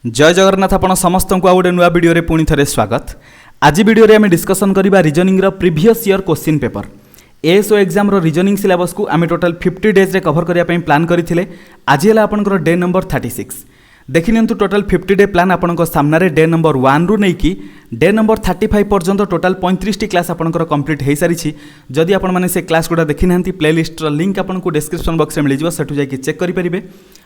जय जगन्नाथ आपण समस्त को गोटे नुआ वीडियो रे पुणी थे स्वागत। आज वीडियो रे आम डिस्कसन करबा रीजनिंग रो previous year question paper ASO exam रो रीजनिंग सिलेबस को आम टोटल 50 डेज रे कवर करने प्लान करथिले। आज है आपनकर डे नंबर 36। देखि नियंतु टोटल 50 डे प्लान आपनकर सामने डे नंबर 1 रु नहीं कि डे नंबर 35 पर्यंत टोटल 35 टी क्लास आपनकर कंप्लीट हो सारी। जदि आपण माने से क्लास गुडा देखि नांती प्लेलिस्ट रो लिंक आपनको डिस्क्रिप्शन बॉक्स में मिल जिवो, सेठु जाई कि चेक करि परिबे।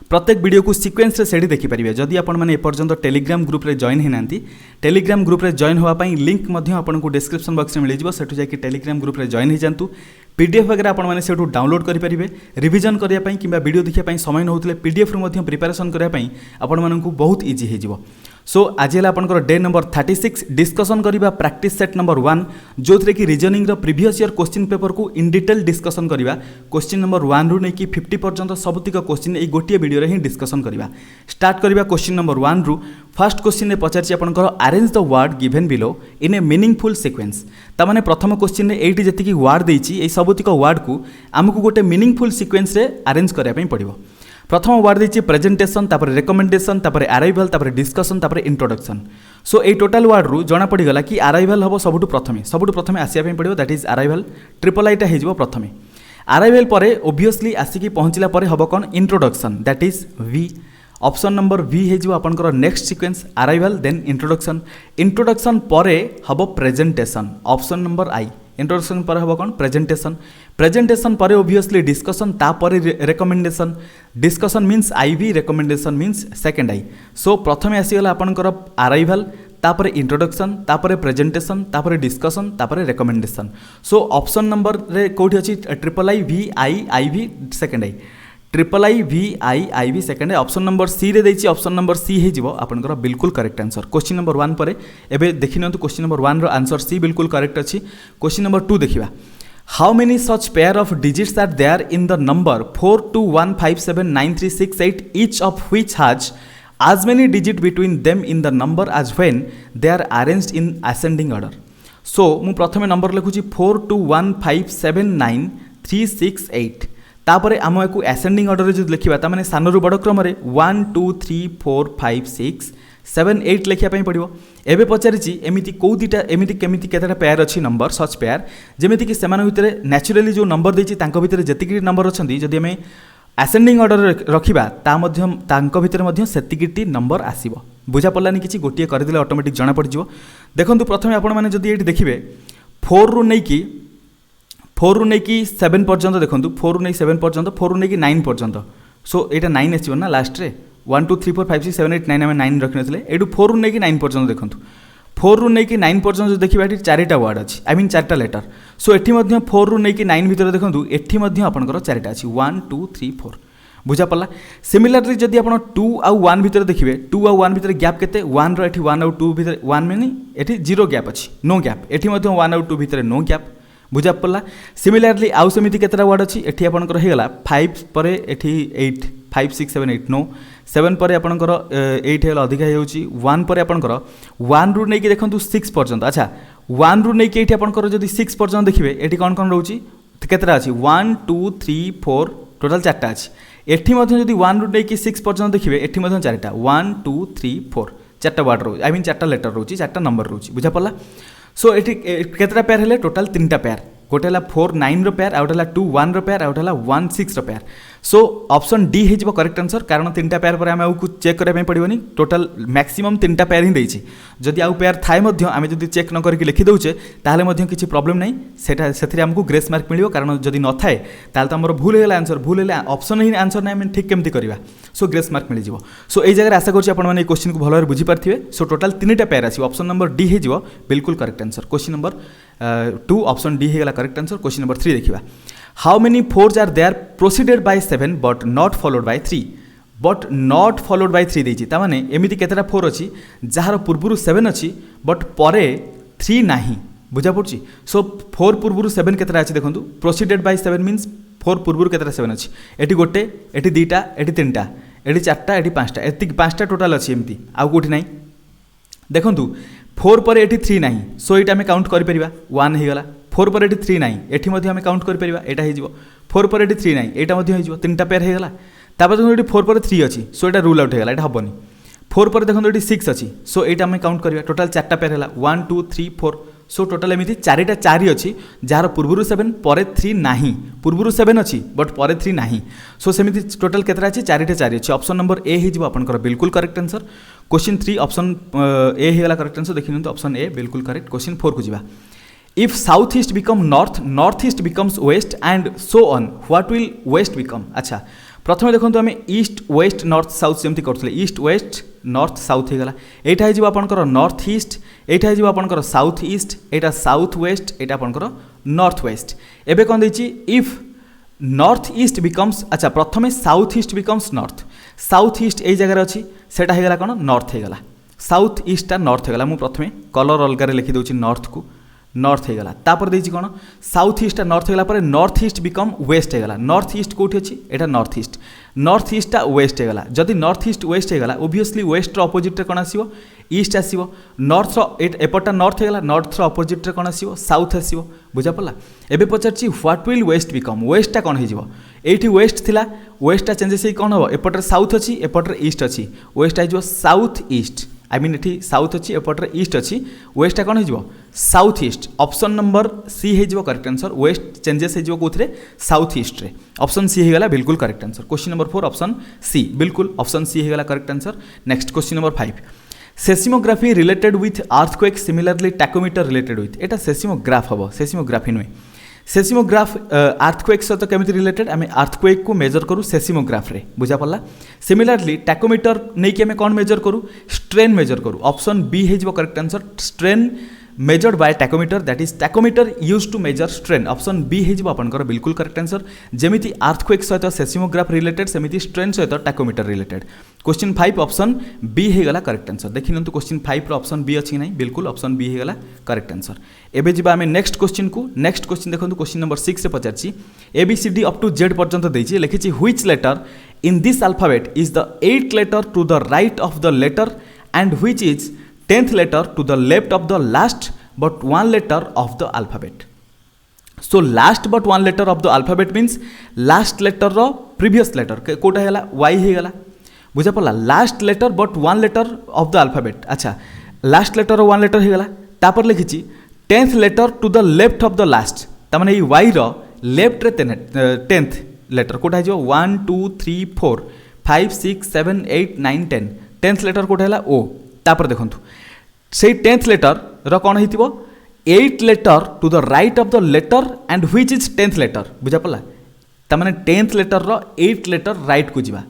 प्रत्येक वीडियो को सीक्वेंस रे सेठी देखि परिबे। जदि आपण माने एपर्यंत टेलीग्राम ग्रुप रे जॉइन हिनांती टेलीग्राम ग्रुप रे जॉइन होवा पई लिंक मध्य आपनको डिस्क्रिप्शन बॉक्स में मिल जिवो, सेठु जाई कि टेलीग्राम ग्रुप रे जॉइन हि जांतु। पीडीएफ वगैरह आपण माने सेठु डाउनलोड करि परिबे। रिवीजन करिया पई किबा वीडियो देखिया पई समय न होतले पीडीएफ रु मध्य प्रिपरेशन करिया पई आपण माननकु बहुत इजी हे जिवो। सो आज है आपनकर डे नंबर 36 डिस्कसन करिबा प्रैक्टिस सेट नंबर 1 जो थरे कि रीजनिंग रो प्रीवियस ईयर क्वेश्चन पेपर को इन डिटेल डिस्कसन करिबा। क्वेश्चन नंबर 1 रु नै कि 50 पर्यंत सबतिक क्वेश्चन ए गोटिए वीडियो रे ही डिस्कसन करिबा। स्टार्ट करिबा क्वेश्चन नंबर 1 रु। फर्स्ट क्वेश्चन ने पचारछि आपनकर arrange the word given below in A meaningful sequence. ता माने प्रथम क्वेश्चन ने एठी जति कि वर्ड देछि ए सबतिक वर्ड को हमकु गोटे मीनिंगफुल सीक्वेंस रे अरेंज करिया पई पड़िबो। प्रथम वर्ड देछि प्रेजेंटेशन, तापर रिकमेंडेशन, तापर अराइवल, तापर डिस्कशन, तापर इंट्रोडक्शन। सो ए टोटल वर्ड रु जना पड़ी गला कि अराइवल हबो सबुठु प्रथमे आसिया पई पड़िबो, दैट इज अराइवल। ट्रिपल आईटा हे जिवो प्रथमे। अराइवल परे ओब्वियसली आसिकी पहुंचला परे हबो कोन introduction, that is V. Option number V हे जिवो आपनकर next sequence arrival then introduction. Introduction परे हबो presentation, option number I. Introduction पर हम कौन प्रेजेंटेशन। प्रेजेंटेशन पर ओब्वियसली डिस्कशन, तापर recommendation. Discussion means IV, recommendation means second I. So प्रथमे आसीगला आपनकर अराइवल, तापर इंट्रोडक्शन, तापर प्रेजेंटेशन, तापर डिस्कशन, तापर रिकमेंडेशन। सो ऑप्शन नंबर रे कोठी अछि triple I V I I V second I. Triple I V I V second है। ऑप्शन नंबर सी रे देछि, ऑप्शन नंबर सी हे जिवो आपनकर बिल्कुल करेक्ट आंसर। क्वेश्चन नंबर 1 परे एबे देखिनंतु क्वेश्चन नंबर 1 रो आंसर सी बिल्कुल करेक्ट अछि। क्वेश्चन नंबर 2 देखिबा। How many such pair of digits are there in the number 42157936 each of which has as many digit between them in the number as when they are arranged in ascending order। सो मु प्रथमे number लिखुची 42157936 तापर आम या ascending order जो लिखा ताने सानू बड़ क्रम 1 2 3 4 5 6 7 8 लिखापी पड़ो। एवं पचारि एमती कौ दुटा एमती केमिति केतेटा पेयर अच्छी नंबर सच पेयर जमीक कि भितर न्याचुराली जो नंबर देती भितर जी नंबर अच्छा जदि आम एसेंडिंग ऑर्डर रखा भितर सेतिकिटी नंबर आसो। बुझा पड़ानी कि गोटे करदे ऑटोमेटिक जना पड़ जाए। देखो प्रथम आपण मैंने जब ये देखिए 4 रु नहीं कि 7 पर्यंत देखो 4 रु नहीं 7 पर्यंत 4 रु नहीं 9 पर्यंत। सो यहाँ 9 आसो ना लास्ट रे 1 2 3 4 5 6 7 8 9 आम 9 रखी ना ये 4 रु नहीं 9 पर्यंत देखो 4 रु नहीं 9 पर्यंत जो देखा ये 4टा वर्ड अच्छी आई मीन 4टा लेटर। सो ये 4 रु नहीं 9 भितर देखो ये आपंकर 4टा अच्छी 1 2 3 4। बुझा पड़ा। सिमिलरली जदि आप 2 आउ 1 भितर देखिए 2 आउ 1 भितर गैप केते 1 रो एठी 1 आउ 2 भितर 1 में ये 0 गैप अच्छी नो गैप। एठी 1 आउ 2 भितर नो गैप। बुझा पड़ा। सिमिलरली आउ सेमिति केतेटा वर्ड अच्छी एठी आपनकर हेगला 5 परे एठी 8 5 6 7 8 नो 7 परे आपनकर 8 हेगला अधिका हेउची 1 परे आपनकर 1 रु नै कि देखंतु 6 पर्यंत। अच्छा 1 रु नै कि एठी आपनकर जदि 6 पर्यंत देखिबे एठी कोन कोन रहउची केतेटा अछि 1 2 3 4 टोटल 4टा अछि। एठी मध्ये जदि 1 रु नै कि 6 पर्यंत देखिबे एठी मध्ये 4टा 1 2 3 4 4टा वर्ड रहउची आई मीन 4टा लेटर रहउची 4टा नंबर रहउची। बुझा पड़ला। सो एठी केतेटा पेयर हेले टोटल 3टा पेयर गोटे 4 9 रो पेयर आउट 2 1 रो पेयर आउट 1 6 रो पेयर। सो ऑप्शन डी हे करेक्ट आंसर कारण 3टा पेयर पर आम चेक करने पड़ोनी टोटल मैक्सिमम 3टा पेयर ही देछि। जदि आउ पेयर थाए आम जब चेक न करके लिखि दौचे ताले किसी प्रॉब्लम नहीं से आमको ग्रेस मार्क मिलो कारण जदि न थाए ताल तो आम भूल है आंसर भूल है ऑप्शन ही आंसर ना आम ठीक केमती करवा। सो ग्रेस मार्क मिल जाए। सो ये जगह आशा करुँच आपने क्वेश्चन को भल भाव बुझीपारे। सो टोटाल 3टा पेयर आस ऑप्शन नंबर डी हो बिल्कुल correct answer. Question number 2 option D होगा करेक्ट आंसर। क्वेश्चन नंबर 3 देखा। How many fours are there proceeded by 7 but not followed by 3 but not followed by 3 देछि तामाने एमिति केतेटा 4 अछि jar पूर्वरु 7 अछि बट परे 3 नाही। बुझा पड़छि। सो 4 पूर्वरु 7 केतेटा अछि देखंतु प्रोसीडेड बाय 7 मींस 4 पूर्वरु केतेटा 7 अछि एठी गोटे एठी दुईटा एठी तीनटा एठी चारटा एठी पांचटा एति पांचटा टोटल अछि एमिति आ कोठी नाही देखंतु 4 पर एठी 3 नाही। सो एटा हमें काउंट करि परिबा 1 हे गला 4 पर एठी 3 नाही एठी मध्ये हमें काउंट करि परिबा एटा हे जिवो 4 पर एठी 3 नाही एटा मध्ये हे जिवो 3टा पेयर हे गला। तापर जो 4 पर 3 अछि सो एटा रूल आउट हे गला एटा हबनी 4 पर देखो ये 6 अच्छी सो यहाँ आम काउंट करा टोटाल 4टा पेयर है 1 2 3 4 सो टोटाल एमती 4टा 4 अच्छी जार पूर्व 7 पर 3 ना पूर्व 7 अच्छी बट पर 3 ना सो सेमती टोटाल केतटा अच्छी 4टा 4 अच्छी ऑप्शन नंबर ए हो आपंकर बिल्कुल correct answer question 3 option A होगा करेक्ट आंसर देखिए ऑप्शन ए बिल्कुल करेक्ट क्वेश्चन 4 को जी if south east become north north east becomes west and so on what will west become अच्छा प्रथम देखो आम ईस्ट वेस्ट नॉर्थ साउथ जमी करते ईस्ट वेस्ट नॉर्थ साउथ हो गला यहाँ हो आपंकर नॉर्थ ईस्ट यहाँ हो आपंकर साउथ ईस्ट यहाँ साउथ वेस्ट यहाँ आपंकर नॉर्थ वेस्ट एबे कौन देछि इफ नॉर्थ ईस्ट बिकम्स अच्छा प्रथम south east becomes north south east यही जगह अच्छी सेटा होगा कौन नॉर्थ होगा साउथ ईस्टा नॉर्थ होगा मुझे प्रथम कलर अलग लिखिदे नॉर्थ को नॉर्थ होगा तापर देछि कौन साउथ ईस्टा नॉर्थ होगा नॉर्थ ईस्ट बिकम वेस्ट होगा नॉर्थ ईस्ट कौटी अच्छी यहाँ नॉर्थ ईस्टा वेस्ट होगा जदि नॉर्थ ईस्ट वेस्ट होगा ओबियसली वेस्ट अपोजिट कौन आसो ईस्ट आसो नॉर्थ एपटा नॉर्थ होगा नॉर्थ अपोजिट कौन आसो साउथ आसो बुझा पड़ा एबे पचार व्हाट विल वेस्ट बिकम वेस्टा कौन हो ये वेस्ट थिला वेस्टा चेंजेस कौन हम एपटे साउथ अच्छी एपटे ईस्ट अच्छी वेस्ट हो साउथ ईस्ट आई मीन ये साउथ अच्छी एपटे ईस्ट अच्छी वेस्टा कौन हो south east option number C हो करेक्ट आंसर वेस्ट चेंजेस हो कौन साउथ ईस्ट रे ऑप्शन सी होगा बिल्कुल correct answer question number 4 option C बिल्कुल ऑप्शन सी होगा correct answer next question number 5 seismography related with earthquake similarly tachometer related with एटा seismograph हम सेसिमोग्राफी नुहे सेसिमोग्राफ अर्थक्वेक सहित केमी रिलेटेड आम अर्थक्वेक को मेजर करूँ सेसिमोग्राफ रे बुझा पड़ा सिमिलरली टैकोमीटर नहीं आम कौन मेजर करूँ स्ट्रेन मेजर करूँ ऑप्शन बी हो correct answer strain measured by tachometer that is tachometer use to measure strain option B हो आपंकर बिल्कुल करेक्ट आंसर जमीती अर्थक्वेक सहित सेसिमोग्राफ रिलेटेड सेमिति स्ट्रेन सहित tachometer related question 5 option B होगा करेक्ट आंसर देखि नियंतु क्वेश्चन 5 रो ऑप्शन बी अच्छी ना बिल्कुल ऑप्शन बी होगा करेक्ट आंसर एबे जिबा आमे नेक्स्ट क्वेश्चन को नेक्स्ट क्वेश्चन देखंतु क्वेश्चन नंबर 6 से पचारछि एबीसीडी अप टू जेड पर्यंत देछि लिखिछि which letter in this alphabet is the 8th letter to the right of the letter and which is 10th letter to the left of the last but one letter of the alphabet. So last but one letter of the alphabet means last letter row previous letter Kota हैला y ही गला बुझा पड़ा last letter but one letter of the alphabet अच्छा last letter रो one letter ही गला तापर लिखिछि 10th letter to the left of the last तामाने ये y रो left रे 10th letter Kota है जो 1 2 3 4 5 6 7 8 9 10 10th letter कोटा हैला o तापर देखंतु से 10th लेटर रो कौन हो 8th letter to the right of the letter and which is 10th letter बुझा पड़ा तमाने 10th लेटर रो 8th लेटर राइट को जीवा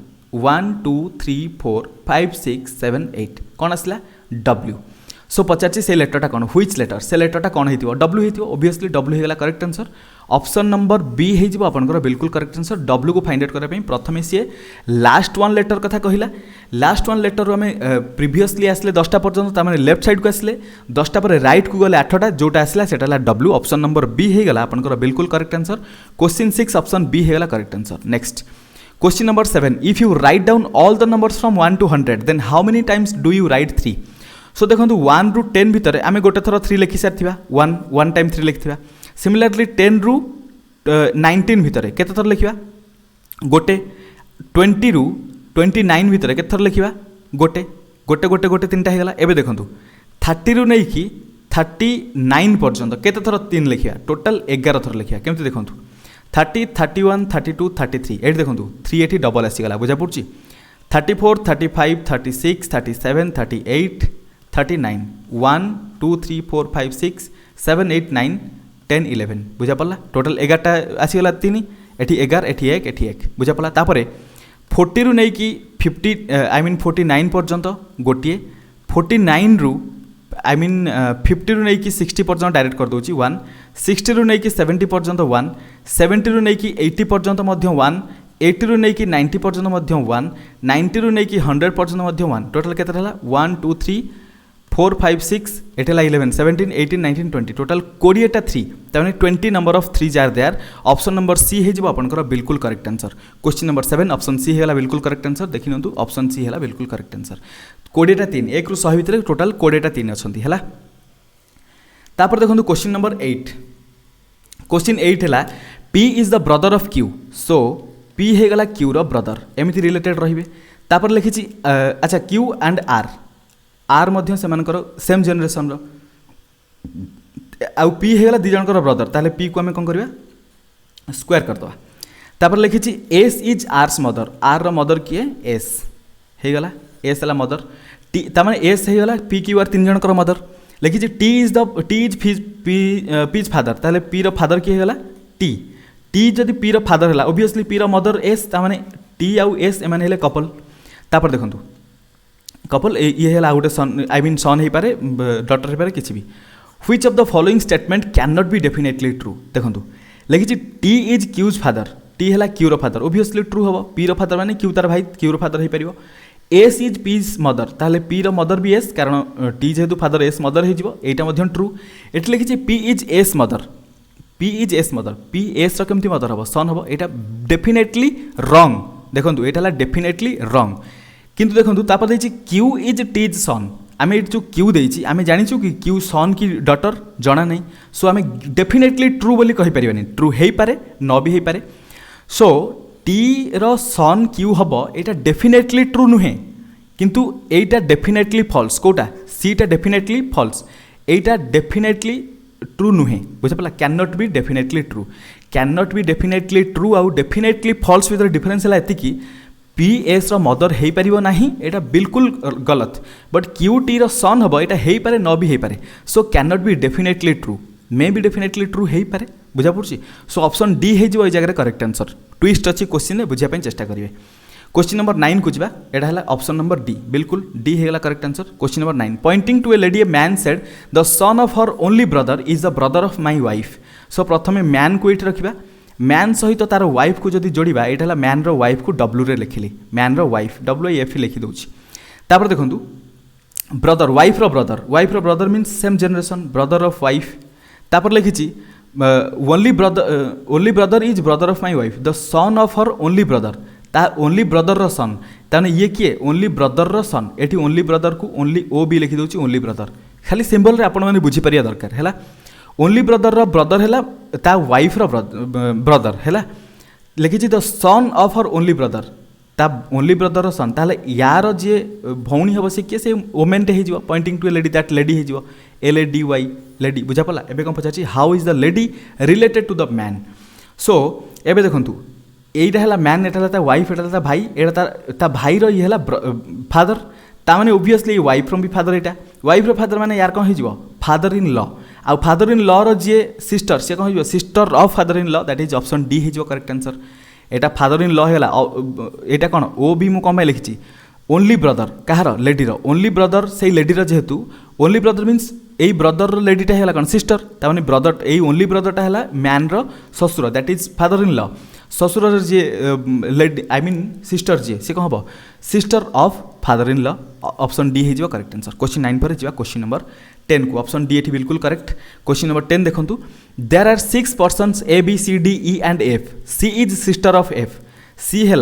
1 2 3 4 5 6 7 8 कौन आसला W सो पचार से लेटरटा कौन व्हिच लेटर से लेटरटा कौन हो W हो ओबियसली W होगा correct answer option number B हो आपंकर बिल्कुल करेक्ट आंसर W को फाइंड आउट करने प्रथम सी लास्ट वन लेटर कथा कहला लास्ट वन लेटर आम प्रिवियसली आसले 10टा पर्यंत तार लेफ्ट साइड को आसले 10टा पर राइट को गले 8टा जोटा आसला सेटा W ऑप्शन नंबर बी होगा आपंकर बिल्कुल correct answer question 6 option B होगा correct answer next question number 7 if you write down all the numbers from 1 to 100 then how many times do you write 3 so देखो 1 ରୁ 10 भितर आम गोटे थर 3 लिखि सारी 1 टाइम 3 लिखा सिमिलरली 10 ରୁ 19 भितर केते थर लिखा गोटे 20 ରୁ 29 भितर केते थर लिखा गोटे गोटे गोटे गोटे 3टा होगा एबे देखो 30 ରୁ नहीं 39 पर्यंत केते थर 3 लिखा टोटाल 11 थर लिखा केमती देखो 30 31 32 33 ये देखो 3 ये डबल आसीगला बुझा पड़ी 34 35 36 37 38 39 1 2 3 4 5 6 7 8 9 10 11 बुझा पड़ा टोटाल 11टा आसीगला 3 एटी 11 एटी 1 एटी 1 बुझा पड़ा तापर 40 ରୁ नहीं 50 आई मीन 49 पर्यंत गोटे 49 ରୁ आई मीन 50 ରୁ नहीं 60 पर्यंत डायरेक्ट कर दूची 1 60 ରୁ नहीं 70 पर्यंत 1 70 ରୁ नहीं 80 पर्यंत 1 80 ରୁ नहीं 90 पर्यंत 1 90 ରୁ नहीं 100 पर्यंत 1 टोटाल केते हला 1 2 3 4 5 6 एटा 11 17 18 19 20 टोटाल 20टा 3 ताने 20 number of 3 are there option number C हे जिवो आपनकर बिल्कुल correct answer question number 7 option C हेला बिल्कुल करेक्ट आंसर देखिनंतु ऑप्शन सी हेला बिल्कुल करेक्ट आंसर 20टा 3 1 ରୁ 100 भितर टोटाल 20टा 3 अछंती हला तापर देखंतु क्वेश्चन नंबर 8 क्वेश्चन 8 हला P is the brother of Q so P हे गला Q रो ब्रदर एमिति रिलेटेड रहिबे तापर लिखी अच्छा क्यू एंड आर आर मध्य सेमानकर सेम जेनेरेशन आउ पी होगा दी जनकर ब्रदर ताले पी को आम कौन करवा स्क्वायर करदे तापर लिखी S is R's mother R mother किए एस होगला एस है मदर टी तार एस होगला पी क्यू आर तीन जनकर मदर लिखी टी इज पीज फादर ताले पी रो फादर किए होगला टी टी जदि पी रो फादर है ओबियसली पी रो मदर एस ताने टी आउ एस एम कपल तापर देखो कपल ये है गोटे सन आई मीन सन हो पारे डटर हो पारे किसी भी which of the following statement can not be definitely true देखो लिखी T is Q's father T है क्यू फादर ओबियसली ट्रू हम पी रो फादर माने क्यू तार भाई क्यू रो फादर हो पार एस इज पीज मदर ताहले पी रो मदर भी एस कारण टी जेहेतु फादर एस मदर हो ट्रू ये लिखी P is S mother P is S mother P S रमती mother हम सन हम यहाँ डेफिनेटली रंग देखो यहाँ डेफिनेटली रंग किंतु देखो तापर देखिए क्यू इज टीज सन आम जो क्यू देती आम जाचु कि क्यू सन कि डटर जना नहीं सो आम डेफिनेटली ट्रू बोली कहीपर ट्रू हो पारे न भी हो पारे सो टी रो सन क्यू हम यहाँ डेफिनेटली ट्रू नुहे किंतु एटा डेफिनेटली फॉल्स कोटा सीटा डेफिनेटली फॉल्स एटा डेफिनेटली ट्रू नुहे बुझे पड़ा can not be definitely true can not be definitely true आउ डेफिनेटली फॉल्स भर डिफरेन्स है एति पी एस रो मदर हो पार ना यहाँ बिल्कुल गलत बट क्यू टी रो सन हम यहाँ हो पारे न भी हो पारे so can not be definitely true may भी डेफिनेटली ट्रू हो पारे बुझा पड़ी सो ऑप्शन डी हो जगह करेक्ट आंसर ट्विस्ट अच्छी क्वेश्चन बुझापी चेष्टा करेंगे क्वेश्चन नंबर 9 को जावा एटा है ऑप्शन नंबर डी बिल्कुल डी होगा correct answer question number 9 pointing to a lady a man said the son of her only brother is the brother of my wife so प्रथम मैन को ये रखा मैन सहित तार वाइफ को जब जोड़ा यहाँ है मैन रो वाइफ को डब्ल्यू रे लिखिली मैन रो वाइफ WIF लिखिदे तापर देखो ब्रदर वाइफ रो brother means same generation brother of wife तापर लिखी only brother is brother of my wife the son of her only brother ता ओनली ब्रदर रो सन ताने ये किए ओनली ब्रदर रो सन एटी ओनली ब्रदर को ओनली ओ भी लिखि दउची ओनली ब्रदर खाली सिंबल रे आपण माने बुझी परिया दरकार हैला ओनली ब्रदर रो ब्रदर हैला ता वाइफ रो ब्रदर हैला लिखि the son of her only brother ता ओनली ब्रदर रो सन ताले यार जे भौणी हबो से के से वोमेन टे हिजो pointing to a lady that lady हिजो LADY लेडी बुझा पला एबे कोन पचाची how is the lady related to the man so एबे देखंतु एटा है मैन एटा है वाइफ एटा भाई एटा ता भाई रो ये फादर ता माने ओबियसली वाइफ रो भी फादर एटा वाइफ रो फादर माने यार कौन हो फादर इन लॉ आ फादर इन लॉ रो जे सिस्टर से कौन हो sister of father in law that is option D हो करेक्ट आंसर एटा फादर इन लॉ है एटा कौन ओ भी मु कम लिखी ओनली ब्रदर कहार लेडी रो ओनली ब्रदर से लेडी रो जेहेतु ओनली ब्रदर मीन्स यही ब्रदर लेडीटा है कौन सिस्टर ताने ब्रदर यही ओनली ब्रदरटा है मैन रो ससुर that is father in law ससुर जी लेडी आई मीन सिस्टर जी से कौन हम sister of father in law option D हो करेक्ट आंसर क्वेश्चन 9 पर क्वेश्चन नंबर 10 को ऑप्शन डी ये बिल्कुल करेक्ट क्वेश्चन नंबर 10 देखो there are 6 persons ABCDE and F C is sister of F C है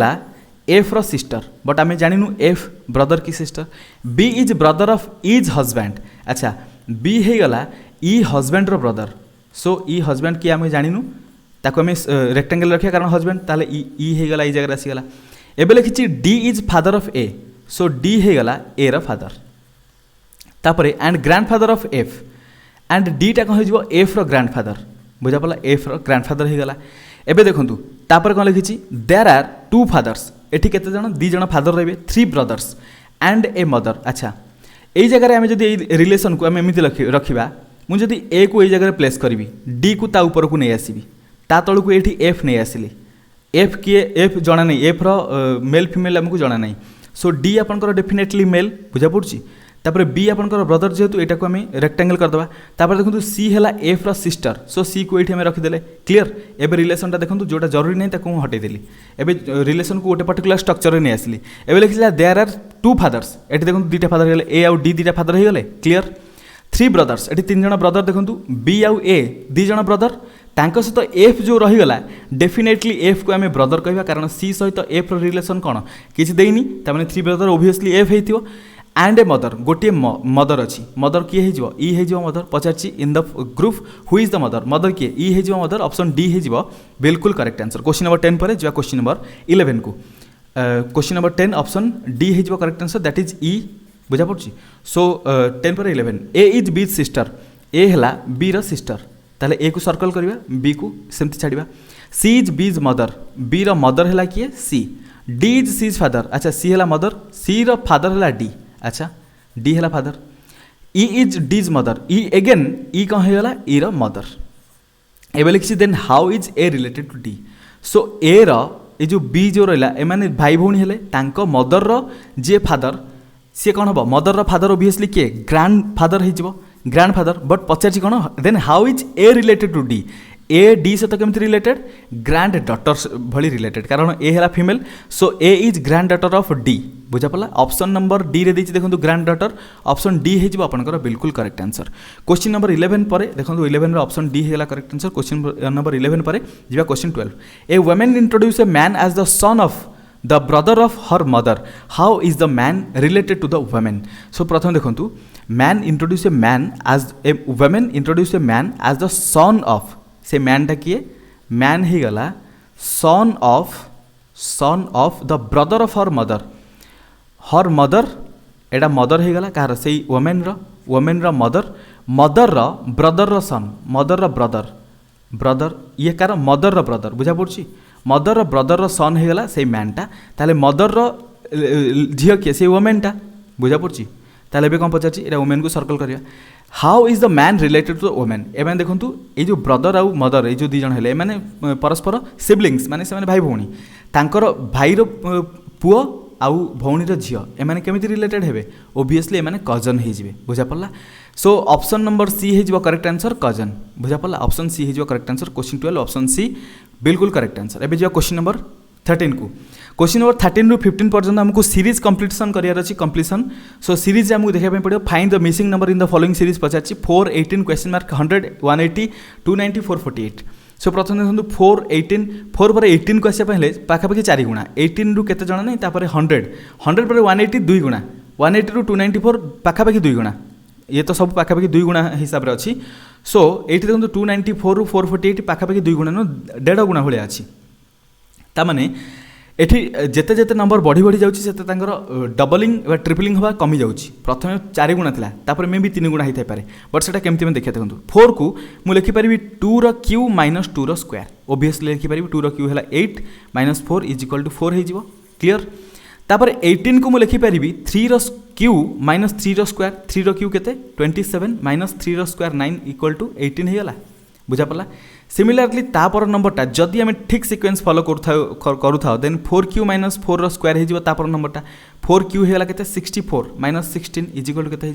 एफ रो सिस्टर बट आम जानू एफ ब्रदर की sister B is brother of is husband अच्छा बी हो गला ई हजबैंड रो ब्रदर सो ई हजबैंड किए आम जानू ताको आम रेक्टेंगल रखा कारण हजबैंड ताले ई हो गला जगह आसीगला एबे लिखी D is father of A so D हो गला ए रो फादर तापर and grandfather of F and D टा कौन हो एफ रो ग्रैंडफादर बुझा पड़ा एफ रो ग्रैंडफादर हो गला एबे देखंतु तापर कौन लिखी देयर आर 2 फादर्स एठी केते जण 2 जण फादर रहिबे 3 ब्रदर्स एंड ए मदर अच्छा यही जगह आम जब रिलेसन को आम एमती रखा मुझे ए को यही जगह प्लेस करी डी को ता ऊपर को नहीं आसबि ता तल को ये एफ नहीं आसली एफ किए एफ जना नहीं एफ रो मेल फीमेल आमको जना नहीं सो डी आपंकर डेफिनेटली मेल बुझा पड़ी तापर बी आपंकर ब्रदर जेहेतु यहाँ को आम रेक्टेंगल करदे तापर देखो सी है एफ रो सिस्टर सो सी को ये रखीदे क्लीयर एबे रिलेसनटा देखो जोटा जरूरी नहीं ताको हटेदेली एबे रिलेसन को गोटे पर्टिकुलर स्ट्रक्चर नहीं आसली एबे लिखिला देयर आर 2 फादर्स एटी देखो 2टा फादर हो ए आउ डी 2टा फादर हो गले क्लीयर 3 ब्रदर्स एटी 3 जण ब्रदर देखो बी आउ ए 2 जण ब्रदर तांको सहित एफ जो रहीगला डेफिनेटली एफ को आम ब्रदर कहवा कारण सी सहित एफ रिलेसन कौन किसी देनी ताने 3 ब्रदर ओबियसली एफ हो एंड ए मदर गोटे मदर अच्छी मदर किए हो mother Pachar in the group who is the mother किए ई हो मदर ऑप्शन डी हो बिल्कुल करेक्ट आंसर क्वेश्चन नंबर 10 पर जा क्वेश्चन नंबर 11 को क्वेश्चन नंबर 10 ऑप्शन डी हो करेक्ट आंसर दैट इज ई बुझा पड़ी। सो 10 पर 11 ए इज बी सिस्टर ए है बी रो सिस्टर ताले ए को सर्कल करवा बी को सेमती छाड़ा। C is B's mother B रो मदर है किए C. D is C's father अच्छा सी है मदर सी रो फादर है डी अच्छा डी है father. E is D's mother E again E कौन होगा ई रो मदर। एवं लिखी then how is A related to D. So A रो ये जो बी जो रहा एमाने भाई भौणी हेले तांको मदर रो जे फादर सी कौन हम मदर रो फादर ओबियसली किए ग्रांड फादर हो ग्रांड फादर बट पचार कौन then how is A related to D. A D सहित केमती रिलेटेड ग्रांड डॉटर भली रिलेटेड कारण ए है female so A is granddaughter of D बुझा पड़ा। ऑप्शन नंबर डी रे देखो ग्रांड डॉटर ऑप्शन डी हो आपंकर बिल्कुल करेक्ट आंसर। क्वेश्चन नंबर 11 पर देखो 11 ऑप्शन डी है करेक्ट आंसर। क्वेश्चन नंबर 11 पर जा question 12 a women introduce a man as the son of the brother of her mother how is the man related to the women. So प्रथम देखो man introduce a man as a women introduce a man as the son of से मैनटा किए man ही गला son of the brother of her mother एटा mother ही गला कहार से वुमेन रो मदर रो ब्रदर रो सन मदर रो ब्रदर ये कार मदर रो ब्रदर बुझा पड़ी मदर रो ब्रदर रो सन ही गला से मैनटा ताले मदर रो झील किए से वुमेनटा बुझा पड़ी ताले कौन पचार वुमेन को सर्कल करिया। How is the man related to the women एवं देखूँ ये जो ब्रदर आउ मदर ये जो दी जन है मैंने परस्पर सिबलिंग्स माने से भाई भौणी तांकर भाई रो पुओ आउ भौणी रो झियो एमाने केमिति रिलेटेड हेबे ओबियसली एमाने कजन हो जिवे बुझा पड़ला। सो ऑप्शन नंबर सी हो करेक्ट आंसर कजन बुझा पड़ला ऑप्शन सी हो correct answer. Question 12 option C बिल्कुल करेक्ट आंसर। एबे जो क्वेश्चन नंबर 13 को क्वेश्चन नंबर 13 रु 15 पर्यंत हमको सीरीज कंप्लीशन करार अच्छी कंप्लीशन। सो सीरीज आमको देखा पड़ो find the missing number in the following series Pachar 4 18 question mark 100 180 290 448। सो प्रथम देखो 4 18 4 पर 18 को आसा पहले पाखापाखि 4 गुणा 18 रु केते जणा नहीं तापर 100 100 पर 180 2 गुणा 180 रु 294 पाखापाखि 2 गुणा ये तो सब पाखापाखि 2 गुणा हिसाब रे अच्छी। सो ये देखो 294 रु 448 पाखापाखि 2 गुणा नो 1.5 गुणा भाया अच्छी तामाने एठी जेते जेते नंबर बढ़ी बढ़ी जाउछि सेते तांकर डबलिंग वा ट्रिपलिंग हवा कमी जाउछि। प्रथमे 4 गुणा थिला तापर मे भी 3 गुणा हिथाय पारे बट सेटा केमति में देखिया देखंतु 4 को मु लिखि परिबी 2 रो क्यू माइनस 2 रो स्क्वायर ओबियसली लिखि परिबी 2 रो क्यू हला 8 माइनस 4 इज इक्वल टू 4 हे जिवो क्लियर। तापर 18 को मु लिखि परिबी 3 रो क्यू माइनस 3 रो स्क्वायर 3 रो क्यू केते 27 माइनस 3 रो स्क्वायर 9 इक्वल टू 18 हे गला बुझा पड़ला। सिमिलारली तापर नंबरटा जदि आम ठीक सिक्वेन्स फॉलो करूँ देन 4q माइनस 4 रो स्क्वायर हो तापर नंबरटा 4q है के 64 माइनस 16 इज इक्वल टू के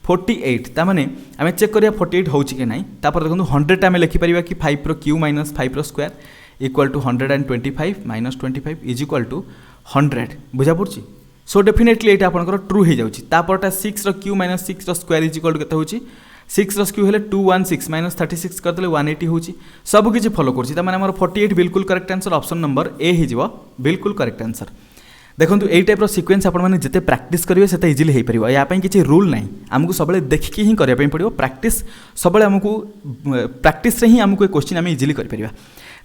48 तामाने आम चेक करिया 48 होची कि नहीं तापर देखो 100 आम लिखिपर कि 5 रो क्यू माइनस 5 रो square equal to 125 minus 25 is equal to 100 बुझा पड़ी। सो डेफिनेटली ये आपंकर ट्रू हो जाऊँगी तापरटा 6 रो क्यू माइनस 6 रो स्क्वायर इज इक्वल टू के 6 रो क्यू है 216 माइनस 36 करदे 180 होची सबकि फॉलो कर 48 बिल्कुल correct answer option number A हो बिल्कुल करेक्ट आंसर। देखो यही टाइप सिक्वेन्स आपने जिते प्रैक्टिस करेंगे से इजिली हो पार या किसी रूल ना आमको सब देखिकी ही करने पड़ो प्रैक्टिस सब आमको प्रैक्टिस ही आमको क्वेश्चन आम इजिली कर।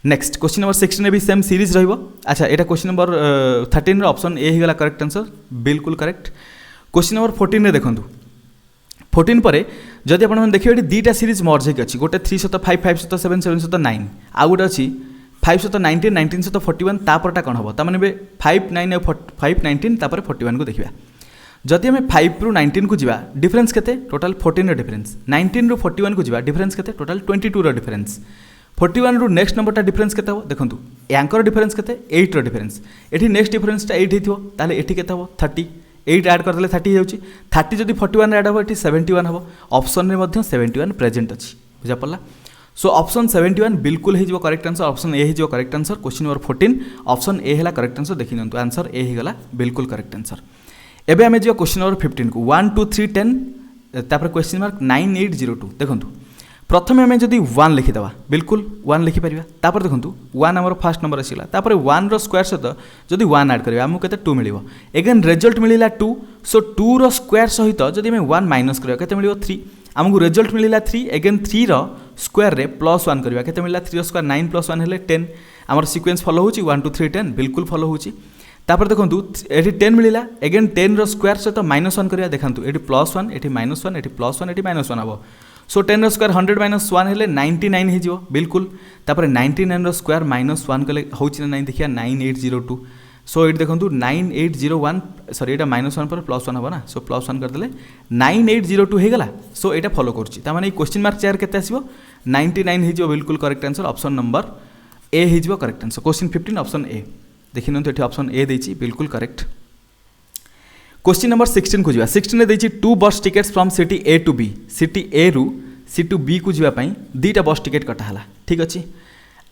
नेक्स्ट क्वेश्चन नंबर 16 भी सेम सीरीज रही। अच्छा यहाँ क्वेश्चन नंबर 13 ऑप्शन ए होगा करेक्ट आंसर बिल्कुल करेक्ट। क्वेश्चन नंबर 14 देखो 14 पर जदि आप देखिए ये दुईटा सीरीज मर्ज होगी अच्छी गोटे 3 5 5 7 7 9 आउ गोटे अच्छी 5 19 19 41 तापरटा कौन हम तमें 5 9 5 19 तापर 41 को देखा जदि आम 5 रु 19 को जा डिफरेन्स के टोटाल 14 डिफरेन्स 19 रु 41 को जा डिफरेन्स के टोटाल 22 डिफरेन्स 41 रु नेक्स्ट नंबरटा डिफरेन्स के देखो यांकर डिफरेन्स के 8 रो डिफरेन्स ये नेक्स्ट डिफरेन्सटा 8 होता ये के 30 8 ऐड करदे 30 हो 30 जब 41 ऐड हम ये 71 हम ऑप्शन में 71 प्रेजेंट अच्छी बुझा पड़ा। सो ऑप्शन 71 बिल्कुल हो करेक्ट आंसर ऑप्शन ए हो correct answer. Question number 14 option A है करेक्ट आंसर देखी नियंतु आंसर ए होगा बिल्कुल करेक्ट आंसर। एबे आम जो क्वेश्चन नंबर 15 को 1 2 3 10 तापर क्वेश्चन मार्क 9802 देखो प्रथम आम जब 1 लिखिदे बिल्कुल 1 लिखिपर तापर देखो 1 आमर फास्ट नंबर आसला तापर 1 रो स्क्वायर सहित जब 1 ऐड करेंगे आमको के 2 मिल एगेन रिजल्ट मिलला 2 सो 2 रो स्क्वायर सहित जब आम 1 माइनस करेंगे के मिल 3 आमको रिजल्ट मिलला 3 एगेन 3 रो स्क्वायर रे प्लस 1 करवा के मिलला 3 रो स्क्वायर 9 प्लस 1 है 10 आमर सिक्वेन्स फॉलो होची 1 2 3 10 बिल्कुल फॉलो होची तापर देखो ये 10 मिलला एगेन 10 स्क्वायर सहित -1 करिया देखंतु ये +1 ये -1 ये +1 ये -1 हम सो 10 स्क्वायर 100 - 1 हेले 99 हो बिल्कुल तापर 99 स्क्वायर -1 कले होछि ना नहीं देखिया 9802 सो ये देखो 9801 सॉरी ये -1 पर +1 हम ना सो +1 करदे 9802 हो गला सो ये फॉलो करुच्ची ताने क्वेश्चन मार्क चार केते आसीबो 99 हो बिल्कुल correct answer option number A हो correct answer question 15 option A देखि नंतु एठी ऑप्शन ए देछि बिल्कुल करेक्ट क्वेश्चन नंबर 16 को जिवा 16 देछि 2 bus tickets from city A to B city A रु सी टू बी को जिवा पई दीटा बस टिकेट कटा हला ठीक अछि